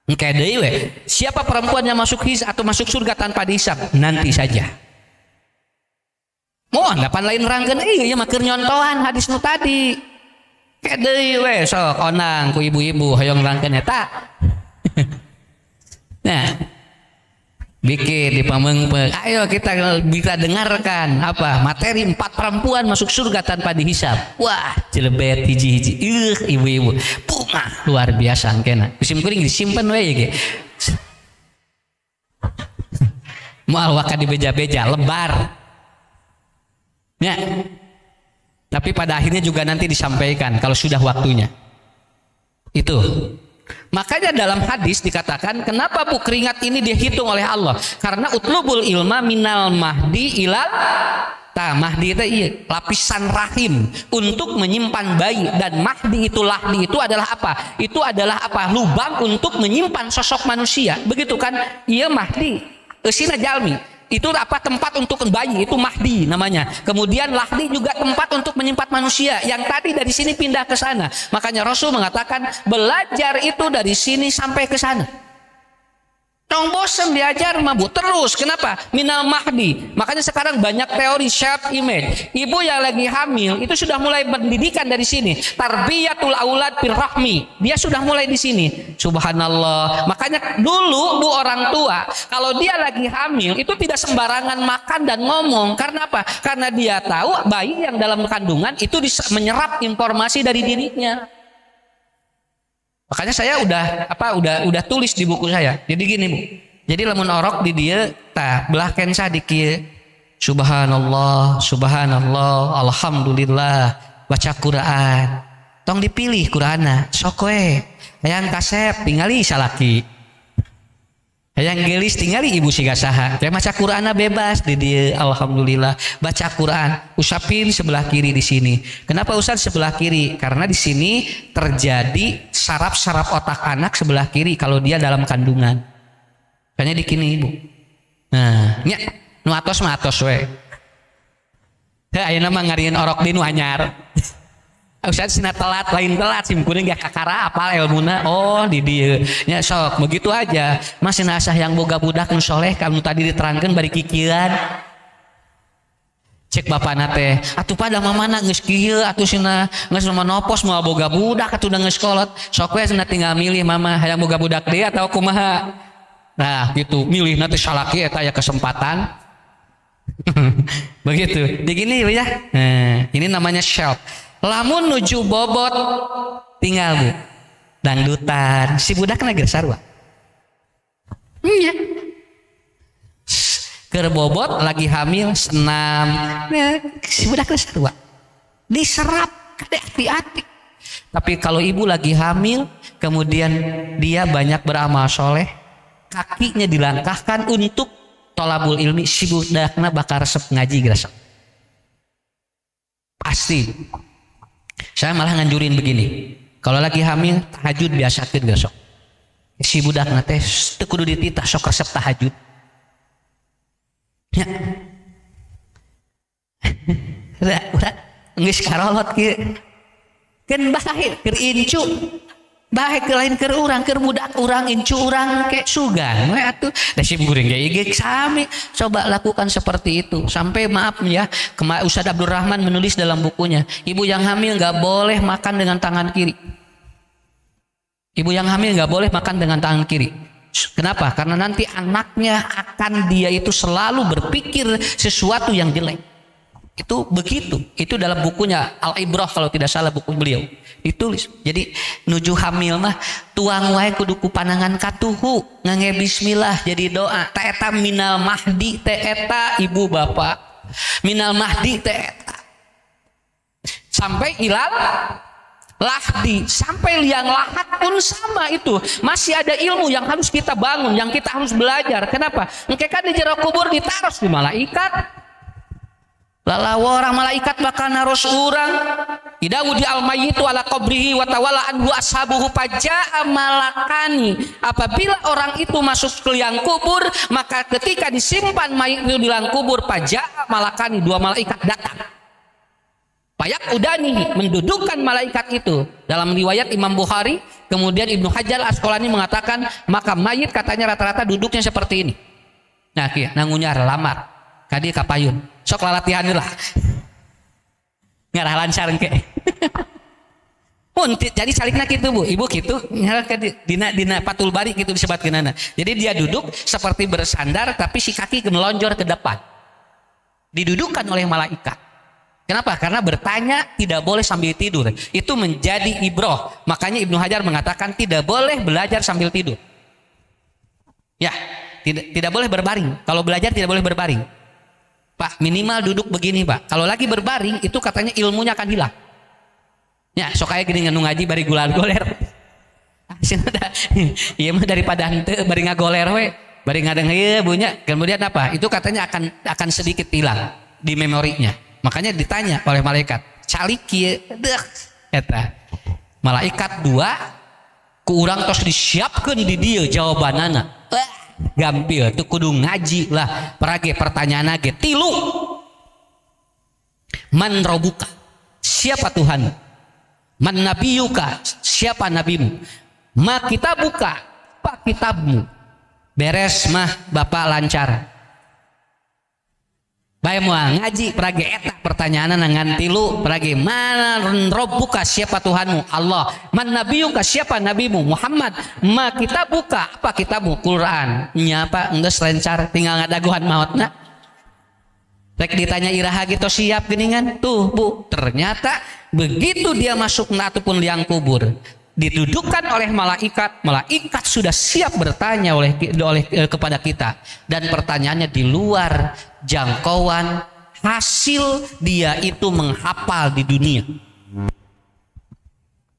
Engke deui we, siapa perempuan yang masuk hisab atau masuk surga tanpa dihisab? Nanti saja. Mohon dapan lain rangkeun ieu mah keur nyontohan hadis nu tadi. Ke deui we sok onang ku ibu-ibu hoyong rangkeun eta. Nah, bikin di pamengpeung. Ayo kita bisa dengarkan apa materi 4 perempuan masuk surga tanpa dihisab. Wah, jelebet hiji-hiji. Ibu-ibu, bunga luar biasa engkena. Kusim kuring disimpen we ge. Moal waka dibeja-beja lebar. Ya. Tapi pada akhirnya juga nanti disampaikan kalau sudah waktunya. Itu. Makanya dalam hadis dikatakan kenapa Bu keringat ini dihitung oleh Allah? Karena utlubul ilma minal mahdi ilal mahdi itu iya, lapisan rahim untuk menyimpan bayi, dan mahdi itu lahdi itu adalah apa? Itu adalah apa? Lubang untuk menyimpan sosok manusia. Begitu kan? Iya mahdi. Eusina jalmi. Itu apa? Tempat untuk bayi, itu mahdi namanya. Kemudian lahdi juga tempat untuk menyimpan manusia. Yang tadi dari sini pindah ke sana. Makanya Rasul mengatakan belajar itu dari sini sampai ke sana. Tong bosen diajar mah Bu terus. Kenapa? Minal mahdi. Makanya sekarang banyak teori shape image. Ibu yang lagi hamil itu sudah mulai pendidikan dari sini. Tarbiyatul aulad fil rahmi. Dia sudah mulai di sini. Subhanallah. Makanya dulu Bu orang tua kalau dia lagi hamil itu tidak sembarangan makan dan ngomong. Karena apa? Karena dia tahu bayi yang dalam kandungan itu menyerap informasi dari dirinya. Makanya saya udah tulis di buku saya. Jadi gini Bu. Jadi lamun orok di dia belah kensa di kieu. Subhanallah, subhanallah, alhamdulillah, baca Quran. Tong dipilih Qur'ana, sok we. Hayang kasep tingali salaki. Hayang gelis tingali ibu siga saha. Teh maca Qur'ana bebas di dia, alhamdulillah. Baca Qur'an, usapin sebelah kiri di sini. Kenapa Ustaz sebelah kiri? Karena di sini terjadi saraf-saraf otak anak sebelah kiri kalau dia dalam kandungan. Kayaknya di kini ibu. Nah, nya nu atos mah atos we. Heh ayeuna mah ngarieun orok di nu anyar. Ustaz sina telat lain telat sim kuring gak kakara apal ilmuna. Oh di dieu nya sok begitu aja. Masih nasah yang boga budak nu soleh kamu tadi diterangkeun bari kikieuan. Cek bapana teh atuh pada mamana geus kieu atuh sina geus manopos moal boga budak atuh geus kolot. Sok we cenah tinggal milih mama hayang boga budak deui atau kumaha. Nah gitu milih nanti salaki eta aya kesempatan. Begitu digini ya. Nah, ini namanya shelf. Lamun nuju bobot tinggal bu dangdutan si budak na geus sarua. Nya. Keur bobot lagi hamil senam. Nah, si budak geus sarua. Diserap kade hati-hati. Tapi kalau ibu lagi hamil kemudian dia banyak beramal soleh, kakinya dilangkahkan untuk tolabul ilmi, si budakna bakal resep ngaji gerasa. Pasti. Saya malah nganjurin begini. Kalau lagi hamil tahajud biasakeun gerasa. Si budakna teh teu kudu dititah sok resep tahajud. Ya. Udah geus karolot kieu. Keun bae keur incu. Baik ke lain ke urang ke budak urang incu urang kayak sugan we atuh da sim guring ge sami coba lakukan seperti itu sampai maaf ya Ustaz Abdul Rahman menulis dalam bukunya ibu yang hamil nggak boleh makan dengan tangan kiri. Ibu yang hamil nggak boleh makan dengan tangan kiri. Kenapa? Karena nanti anaknya akan dia itu selalu berpikir sesuatu yang jelek. Itu begitu. Itu dalam bukunya Al-Ibrah kalau tidak salah buku beliau. Ditulis. Jadi nuju hamil mah tuang wae kudu ku panangan katuhu ngange bismillah jadi doa. Ta eta minal mahdi ta eta ibu bapak. Minal mahdi ta eta. Sampai ilal lahdi sampai liang lahat pun sama itu. Masih ada ilmu yang harus kita bangun, yang kita harus belajar. Kenapa? Engke kan di jero kubur ditaros di malaikat. Lalawa orang malaikat bakal naros urang idawudi al-mayyitu ala qabrihi wa tawalla anhu ashabuhu fajaa malakani. Apabila orang itu masuk ke liang kubur maka ketika disimpan mayit itu di liang kubur fajaa malakani dua malaikat datang. Payak udani mendudukkan malaikat itu dalam riwayat Imam Bukhari. Kemudian Ibnu Hajar Asqalani mengatakan maka mayit katanya rata-rata duduknya seperti ini. Nah kieu nangunyar lamar kadi kapayun sok latihan lah ngarah lancar ke pun jadi salikna gitu bu ibu gitu dina patul bari gitu disebatkeunana. Jadi dia duduk seperti bersandar tapi si kaki melonjor ke depan didudukkan oleh malaikat. Kenapa? Karena bertanya tidak boleh sambil tidur. Itu menjadi ibroh. Makanya Ibnu Hajar mengatakan tidak boleh belajar sambil tidur ya, tidak boleh berbaring. Kalau belajar tidak boleh berbaring Pak, minimal duduk begini Pak. Kalau lagi berbaring itu katanya ilmunya akan hilang. Ya, sok aya geuning anu ngaji bari gular goler. Iya mah daripada henteu bari ngagoler we, bari ngadengeu bunya. Kemudian apa? Itu katanya akan sedikit hilang di memorinya. Makanya ditanya oleh malaikat, "Calik kieu?" Eta. Malaikat dua ku urang tos disiapkeun di dieu jawabanana. Gampil tuh kudu ngaji lah perage pertanyaan ge tilu. Man robuka siapa Tuhan? Man nabiyuka siapa nabimu? Ma kitabuka apa kitabmu? Beres mah bapak lancar. Bae moal ngaji perage eta pertanyaan ngan tilu perage mana robbuka siapa Tuhanmu? Allah. Man nabiyuka siapa nabimu? Muhammad. Ma kitabuka apa kitabmu? Quran. Nya apa geus lancar tinggal ngadaguhan maotna. Rek ditanya iraha gitu siap geuningan tuh Bu. Ternyata begitu dia masuk ataupun liang kubur didudukkan oleh malaikat, malaikat sudah siap bertanya kepada kita dan pertanyaannya di luar jangkauan hasil dia itu menghafal di dunia.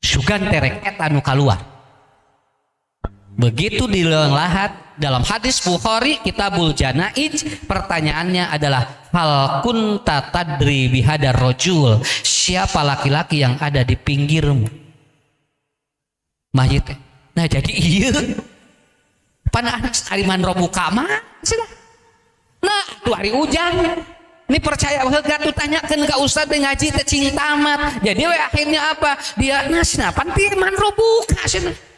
Sugan terek eta nu kaluar. Begitu di liang lahat dalam hadis Bukhari Kitabul Janaiz, pertanyaannya adalah hal kunta tadri bihadar rojul, siapa laki-laki yang ada di pinggirmu mayit. Nah jadi iya pana anak hariman robuka mah nah tuh hari hujan ini percaya heula tuh tanyakeun ka ustad ngaji teh cing tamat. Jadi we akhirnya apa dia nasna panti man robuka cenah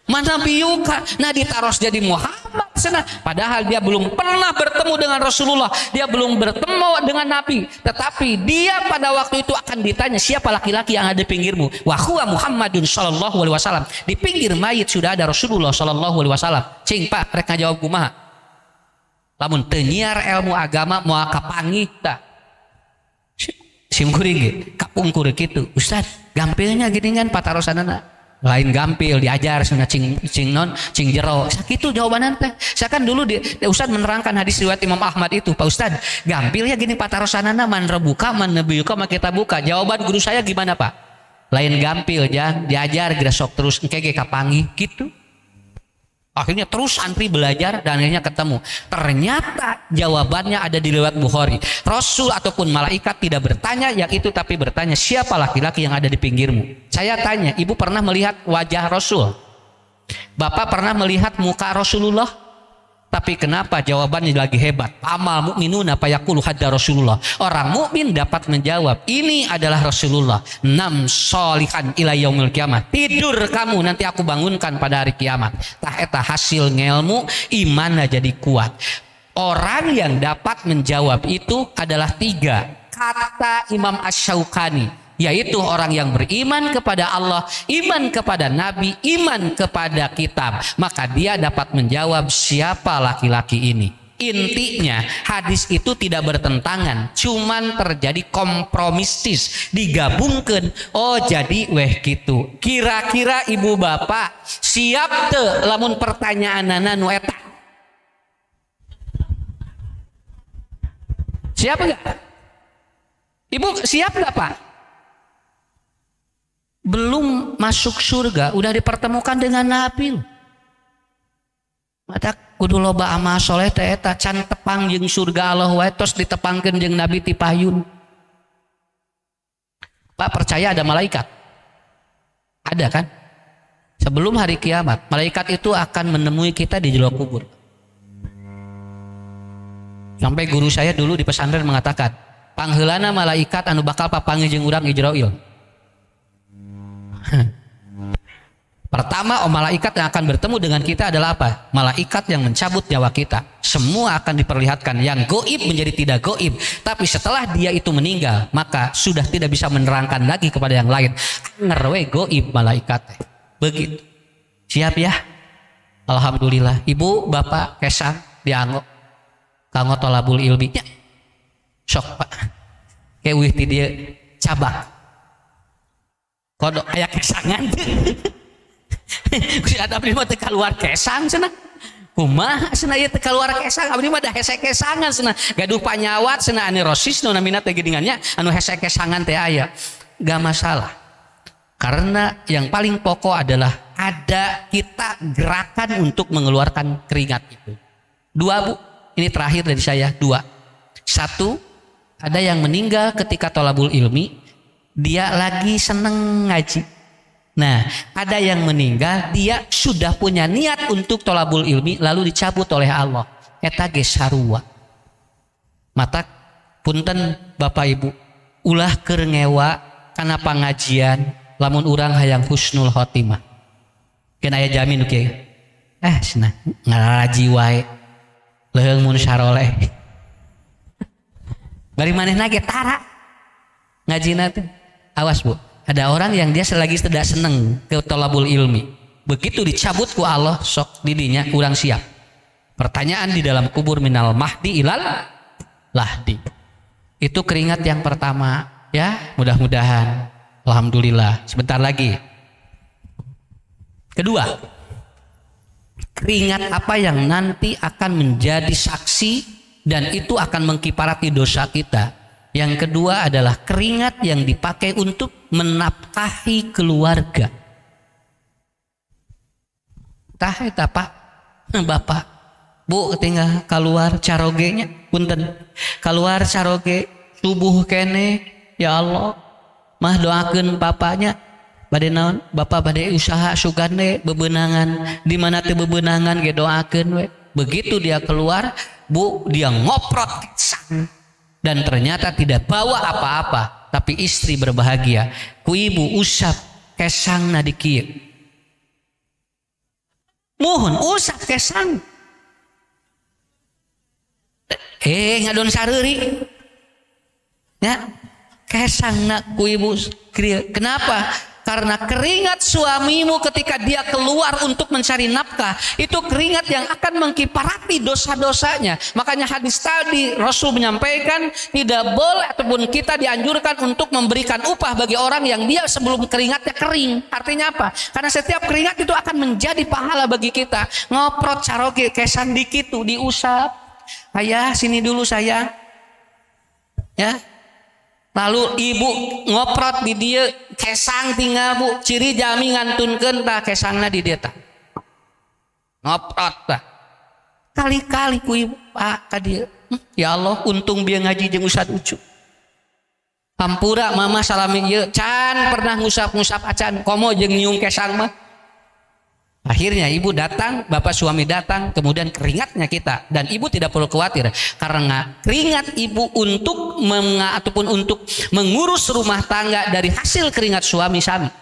mana biuka, nah ditaros jadi Muhammad sana. Padahal dia belum pernah bertemu dengan Rasulullah, dia belum bertemu dengan Nabi, tetapi dia pada waktu itu akan ditanya siapa laki-laki yang ada di pinggirmu. Wa huwa Muhammadun sallallahu alaihi wasallam. Di pinggir mayit sudah ada Rasulullah sallallahu alaihi wasallam. Cing Pak, rek ngajawab kumaha? Lamun teu nyiar ilmu agama moal kapangih tah. Simkuring ge, kapungkur kitu. Ustaz, gampilnya gini kan patarosanana. Lain gampil diajar sunah cing jero sakitu jawaban teh. Saya kan dulu Ustaz menerangkan hadis riwayat Imam Ahmad itu, Pak Ustaz gampil ya gini patarosanana man rebuka man nabiyuka mah kita buka. Jawaban guru saya gimana Pak? Lain gampil ya diajar geus sok terus engke ge kapangi gitu. Akhirnya terus santri belajar dan akhirnya ketemu. Ternyata jawabannya ada di riwayat Bukhari. Rasul ataupun malaikat tidak bertanya yang itu, tapi bertanya siapa laki-laki yang ada di pinggirmu. Saya tanya, ibu pernah melihat wajah Rasul? Bapak pernah melihat muka Rasulullah? Tapi kenapa jawabannya lagi hebat? Amal mukminuna fayaqulu hadda Rasulullah. Orang mukmin dapat menjawab ini adalah Rasulullah. Nam sholihan ila yaumil kiamah. Tidur kamu nanti aku bangunkan pada hari kiamat. Tah eta hasil ngelmu imanna jadi kuat. Orang yang dapat menjawab itu adalah 3 kata Imam Asy-Syaukani, yaitu orang yang beriman kepada Allah, iman kepada Nabi, iman kepada kitab, maka dia dapat menjawab siapa laki-laki ini. Intinya hadis itu tidak bertentangan, cuman terjadi kompromistis, digabungkan. Oh jadi weh gitu. Kira-kira ibu bapak siap teu lamun pertanyaanana nu eta? Siap enggak? Ibu siap enggak Pak? Belum masuk surga udah dipertemukan dengan Nabi. Mata kudu loba amal soleh teh eta can tepang jeung surga Allah wae tos ditepangkeun jeung Nabi ti payun. Pak percaya ada malaikat? Ada kan? Sebelum hari kiamat malaikat itu akan menemui kita di jero kubur. Sampai guru saya dulu di pesantren mengatakan pangheulana malaikat anu bakal papanggih jeung urang Ijrail. Pertama, malaikat yang akan bertemu dengan kita adalah apa? Malaikat yang mencabut nyawa kita. Semua akan diperlihatkan. Yang goib menjadi tidak goib. Tapi setelah dia itu meninggal, maka sudah tidak bisa menerangkan lagi kepada yang lain. Ngerwe goib malaikat. Begitu. Siap ya? Alhamdulillah. Ibu, bapak, kesang, dianggo. Kanggo tolabul ilmi. Ya. Sok pak. Kewih ti dia cabak. Kodok aya kesangan. Kusi ada abdi mah teu kaluar kesang cenah. Kumaha cenah ieu teu kaluar kesang, abdi mah da hese kesangan cenah. Gaduh panyawat cenah anerosis nu namina teh geuningannya anu hese kesangan teh aya. Gak masalah. Karena yang paling pokok adalah ada kita gerakan untuk mengeluarkan keringat itu. 2 Bu, ini terakhir dari saya 2. 1, ada yang meninggal ketika tolabul ilmi. Dia lagi seneng ngaji. Nah, ada yang meninggal dia sudah punya niat untuk tolabul ilmi lalu dicabut oleh Allah. Eta ge sarua. Mata punten Bapak Ibu, ulah keur ngewa kana pangajian lamun urang hayang husnul khotimah. Keun aya jamin kieu. Cenah ngaraji wae. Leuheung mun saroleh. Bari manehna ge tara. Ngajina teh. Awas Bu, ada orang yang dia selagi tidak seneng ke tolabul ilmi, begitu dicabut ku Allah sok didinya kurang siap. Pertanyaan di dalam kubur minal mahdi ilal lahdi. Itu keringat yang pertama ya, mudah-mudahan. Alhamdulillah. Sebentar lagi. Kedua, keringat apa yang nanti akan menjadi saksi dan itu akan mengkiparati dosa kita. Yang kedua adalah keringat yang dipakai untuk menafkahi keluarga. tah eta Pak Bapak Bu tinggal keluar carogenya punten keluar caroge subuh kene ya Allah mah doakeun bapaknya bade naon bapak bade usaha sugande bebenangan di mana teu bebenangan ge doakeun we. Begitu dia keluar Bu dia ngoprot kesang dan ternyata tidak bawa apa-apa tapi istri berbahagia ku ibu usap kesangna di kieu muhun usap kesang ngadon sareuri ya kesangna ku ibu kieu kenapa karena keringat suamimu ketika dia keluar untuk mencari nafkah itu keringat yang akan mengkiparati dosa-dosanya. Makanya hadis tadi Rasul menyampaikan tidak boleh ataupun kita dianjurkan untuk memberikan upah bagi orang yang dia sebelum keringatnya kering. Artinya apa? Karena setiap keringat itu akan menjadi pahala bagi kita. Ngoprot caroge kesan dikit tuh diusap. Ayah sini dulu saya. Ya. Lalu ibu ngoprot di dia kesang tinggal Bu ciri jami ngantunkeun tah kesangna di dia tah ngoprot tah kali-kali ku ibu Pak ka dieu ya Allah untung bieu ngaji jeung Ustad Ucu hampura mama salami ieu can pernah ngusap-ngusap acan komo jeung nyium kesang mah. Akhirnya ibu datang, bapak suami datang, kemudian keringatnya kita dan ibu tidak perlu khawatir karena keringat ibu untuk ataupun untuk mengurus rumah tangga dari hasil keringat suami sami.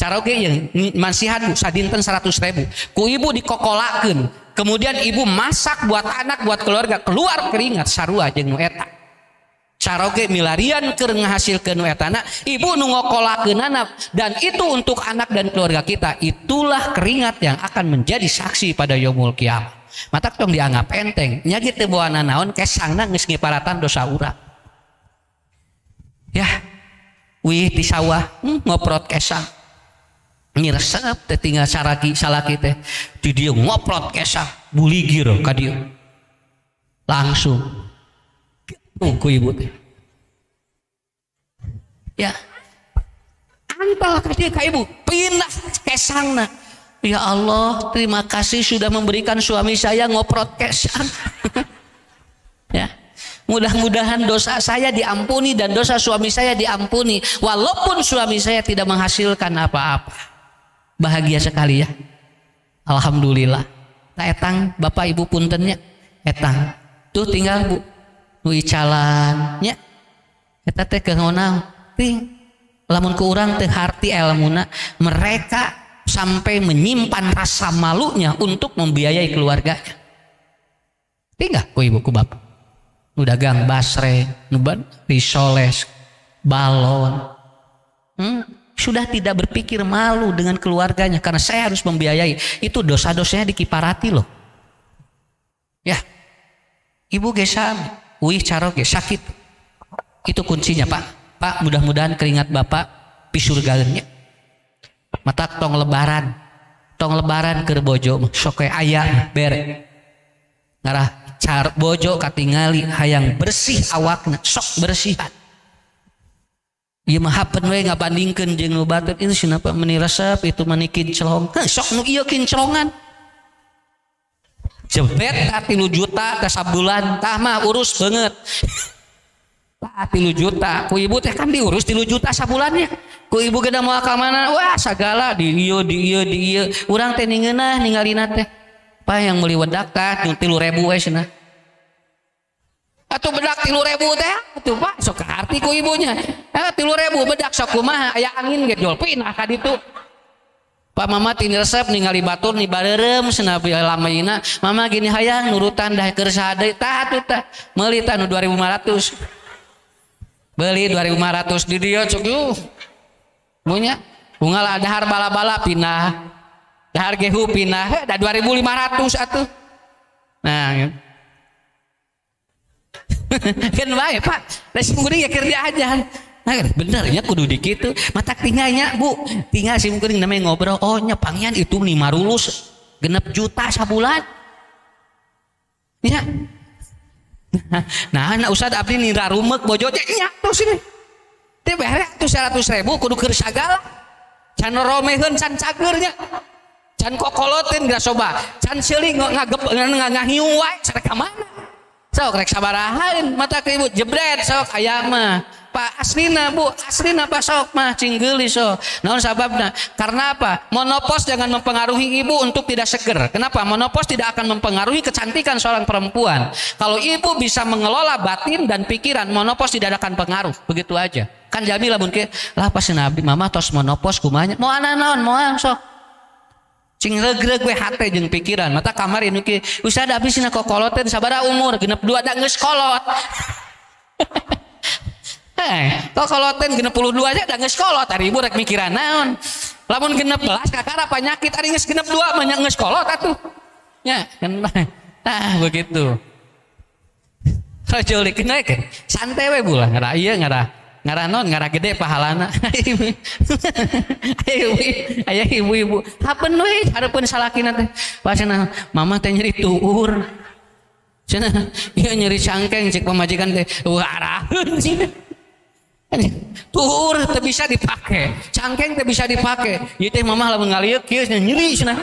Cara oke yang mansihan Bu sadinten 100.000 ku ibu dikokolakeun, kemudian ibu masak buat anak buat keluarga keluar keringat sarua jeung nu eta. Caroge milarian keur ngahasilkeun etana ibu nu ngokolakeunana dan itu untuk anak dan keluarga kita itulah keringat yang akan menjadi saksi pada yaumul kiamat. Matak tong dianggap enteng nya kitu bawana naon kesangna geus ngiparatan dosa urang. Ya wih di sawah ngoprot kesang ngiresep teh tinggal salaki teh di dieu ngoprot kesang buligir ka dieu langsung ku ibu teh ya antal ka ibu pindah kesangna ya Allah terima kasih sudah memberikan suami saya ngoprot kesang ya mudah-mudahan dosa saya diampuni dan dosa suami saya diampuni walaupun suami saya tidak menghasilkan apa-apa. Bahagia sekali ya alhamdulillah. Nah etang bapak ibu puntennya etang tuh tinggal Bu nu icalan nya eta teh keunang ting lamun ku urang teh harti ilmuna mereka sampai menyimpan rasa malunya untuk membiayai keluarganya. Tinggal ku ibu ku bapak nu dagang basre nu risoles balon sudah tidak berpikir malu dengan keluarganya karena saya harus membiayai itu dosa-dosanya dikiparati loh ya ibu gesam wih caroge sakit itu kuncinya Pak mudah-mudahan keringat Bapak pisurgaeunnya mata tong lebaran keur bojo sok aya bere ngarah car bojo katingali hayang bersih awakna sok bersihan ieu mah hapen we ngabandingkeun jeung nu batur itu sinapa meuni resep itu meuni kinclong sok nu ieu kinclongan jebet 3 juta teh sabulan tah mah urus banget. 3 juta ku ibu teh kan diurus 3 juta sabulannya. Ku ibu geda moal ka mana wah sagala di ieu urang teh ningeunah ningalina teh. Pa yang meuli wedak tah 3.000 we cenah. Atuh bedak 3.000 teh atuh Pak sok arti ku ibunya. 3.000 bedak sok kumaha aya angin ge jol pinah ka ditu. Pak Mama tini resep ningali batur ni barerem senapi lamayina Mama gini hayang nurutan dah keur saha tah atuh tah meuli tah nu 2.500 beli 2.500 di dieu cuk yuh munya unggal dahar bala-bala pindah dahar gehu pindah da 2.500 atuh nah kan bae Pak da simkuring ya keur dia aja. Nah, bener ya kudu dikitu mata tinggalnya Bu tinggal si mungkin namanya ngobrol oh nya pangyan itu nih marulus 6 juta sabulan ya nah Ustad abdi nira rumek bojo teh nya tuh sini teh beres tuh 100.000 kudu keur sagala can romeheun can cageurnya can kokolotin geus coba can seuling ngahiung wae sareng ka mana sok rek sabarahain mata ke ibu jebret sok aya mah Pak aslina Bu aslina Pak sok mah cing geulis so naon sababna karena apa monopos jangan mempengaruhi ibu untuk tidak seger kenapa monopos tidak akan mempengaruhi kecantikan seorang perempuan kalau ibu bisa mengelola batin dan pikiran monopos tidak akan pengaruh begitu aja kan jami lamun ke lah pas nabi mama tos monopos kumanya mau ana naon mau sok cing regreg we hate jeung pikiran mata kamar ini ke usah da abisina kokoloten sabaraha umur 62 da geus kolot kokoloten 62 aja da geus kolot ari ibu rek mikiran naon lamun 16 kakara penyakit ari geus 62 mah geus kolot atuh nya begitu rajolik naik santai we bulah ngara ieu ngara non ngara gede pahalana aya ibu-ibu hapeun we hareupeun salakina teh pasana mama teh nyeri tuur cenah ieu nyeri cangkeng cek pamajikan teh waraheun sih tuur teh bisa dipake cangkeng teh bisa dipake ieu teh mama lamun ngalieu kieu nyeri cenah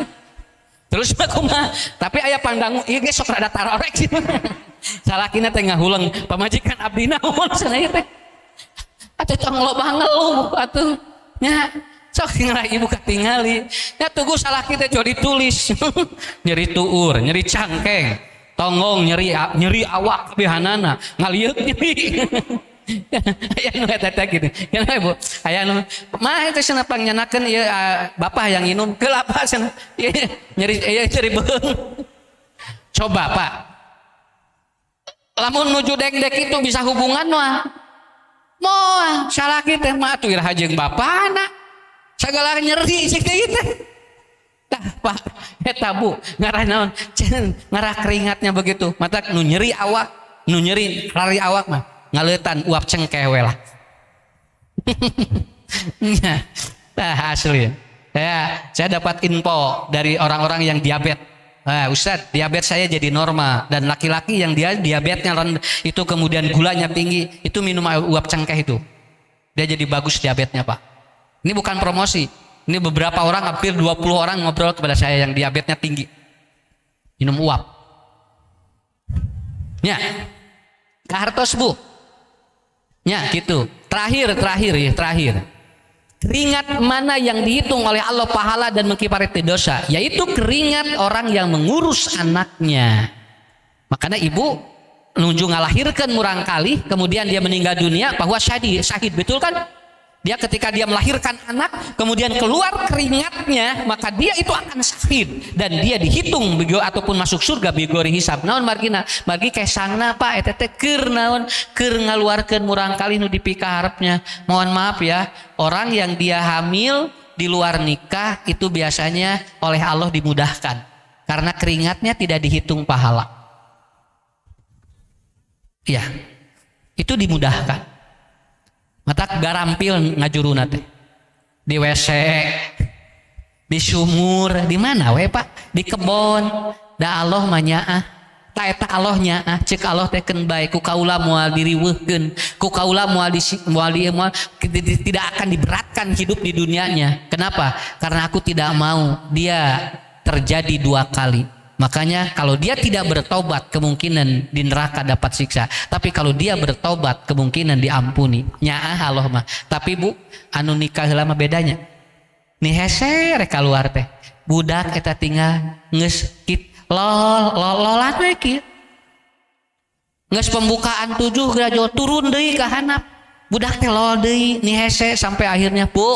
terus kumaha tapi aya pandangu ieu ge sok rada tarorek sih salakina teh ngahulang pamajikan abdi naon cenah ieu teh atuh tong loba ngeluh atuh nya sok ngara ibu katingali nya tugu salah kita jadi ditulis nyeri tuur nyeri cangkeng tonggong nyeri awak kabehanana ngalieup nyeri aya nu eta teh kitu kenapa ibu aya nu mah itu cenah pangnyenakeun ieu bapak yang minum geul apa cenah nyeri nyeri beung coba Pak lamun nuju dek-dek itu bisa hubungan mah moal salaki teh mah atuh iraha jeung bapana sagala nyeri cek teh teh tah Pak eta Bu ngarah naon ngarah keringatnya begitu mata nu nyeri awak nu nyeri lari awak mah ngaleutan uap cengkeh we lah tah asli saya dapat info dari orang-orang yang diabetes Ustadz, diabetes saya jadi normal dan laki-laki yang dia diabetesnya itu kemudian gulanya tinggi itu minum uap cengkeh itu dia jadi bagus diabetesnya Pak. Ini bukan promosi, ini beberapa orang hampir 20 orang ngobrol kepada saya yang diabetesnya tinggi minum uap. Ya, kahartos Bu. Ya gitu. Terakhir. Keringat mana yang dihitung oleh Allah pahala dan mengkifarati dosa? Yaitu keringat orang yang mengurus anaknya. Makanya ibu nunjuk ngalahirkan murang kali, kemudian dia meninggal dunia, bahwa syahid, betul kan? Dia ketika dia melahirkan anak, kemudian keluar keringatnya, maka dia itu akan syahid dan dia dihitung ataupun masuk surga bigori hisab. Naon margina, margi kesangna Pak, eta teh keur naon, keur ngaluarkeun murang kali nu dipikaharepnya. Mohon maaf ya, orang yang dia hamil di luar nikah itu biasanya oleh Allah dimudahkan karena keringatnya tidak dihitung pahala. Ya, itu dimudahkan. Mata garampil ngajuruna teh di WC, di sumur, di mana we Pak? Di kebon. Da Allah mah nyaah. Ta eta Allah nyaah, ceuk Allah teh keun bae ku kaula moal diriweuhkeun, ku kaula moal tidak akan diberatkan hidup di dunianya. Kenapa? Karena aku tidak mau dia terjadi 2 kali. Makanya kalau dia tidak bertobat kemungkinan di neraka dapat siksa. Tapi kalau dia bertobat kemungkinan diampuni. Nyaah Allah mah. Tapi Bu, anu nikah heula mah bedanya. Ni hese rek kaluar teh. Budak eta tinggal geus lolat we kieu. Geus pembukaan 7 grajo turun deui ka handap. Budak teh lol deui ni hese sampai akhirnya Bu,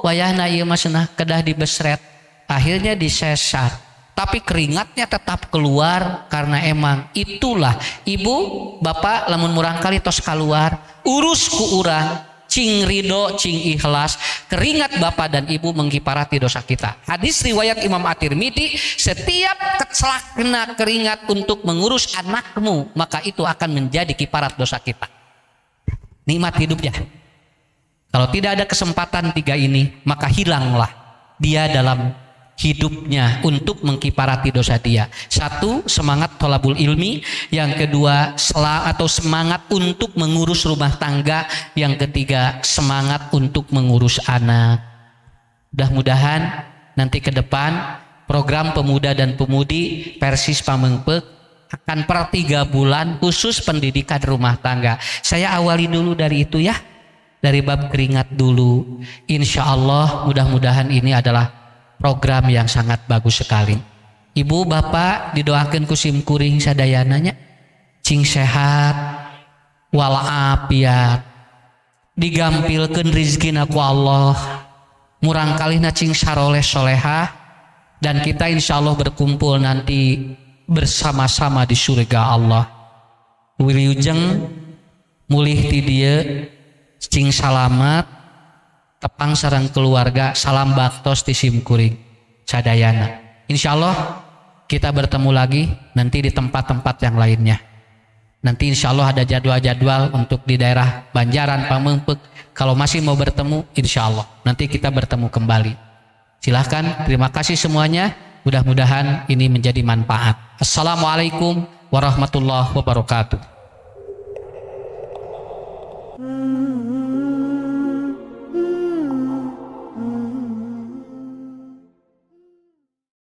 wayahna ieu mah cenah kedah dibesret. Akhirnya disesat. Tapi keringatnya tetap keluar karena emang itulah ibu bapak lamun murang kali tos keluar urus ku urang cing ridho cing ikhlas keringat bapak dan ibu mengkifarati dosa kita. Hadis riwayat Imam At-Tirmidzi, setiap kecelakna keringat untuk mengurus anakmu maka itu akan menjadi kifarat dosa kita. Nikmat hidupnya. Kalau tidak ada kesempatan 3 ini maka hilanglah dia dalam hidupnya untuk mengkifarati dosa dia. 1, semangat thalabul ilmi. Yang kedua, semangat untuk mengurus rumah tangga. Yang ketiga, semangat untuk mengurus anak. Mudah-mudahan nanti ke depan program pemuda dan pemudi Persis Pamengpeuk akan per 3 bulan khusus pendidikan rumah tangga. Saya awali dulu dari itu ya, dari bab keringat dulu. Insya Allah mudah-mudahan ini adalah program yang sangat bagus sekali. Ibu bapak didoakan kusim kuring sadayananya cing sehat walafiat, digampilkeun rizkina ku Allah, murang kalihna cing saroleh solehah, dan kita insya Allah berkumpul nanti bersama-sama di surga Allah. Wilujeng mulih ti dieu cing salamat tepang sareng keluarga, salam baktos ti simkuring sadayana. Insya Allah kita bertemu lagi nanti di tempat-tempat yang lainnya. Nanti insya Allah ada jadwal-jadwal untuk di daerah Banjaran, Pamengpeuk. Kalau masih mau bertemu, insya Allah nanti kita bertemu kembali. Silahkan, terima kasih semuanya. Mudah-mudahan ini menjadi manfaat. Assalamualaikum warahmatullahi wabarakatuh.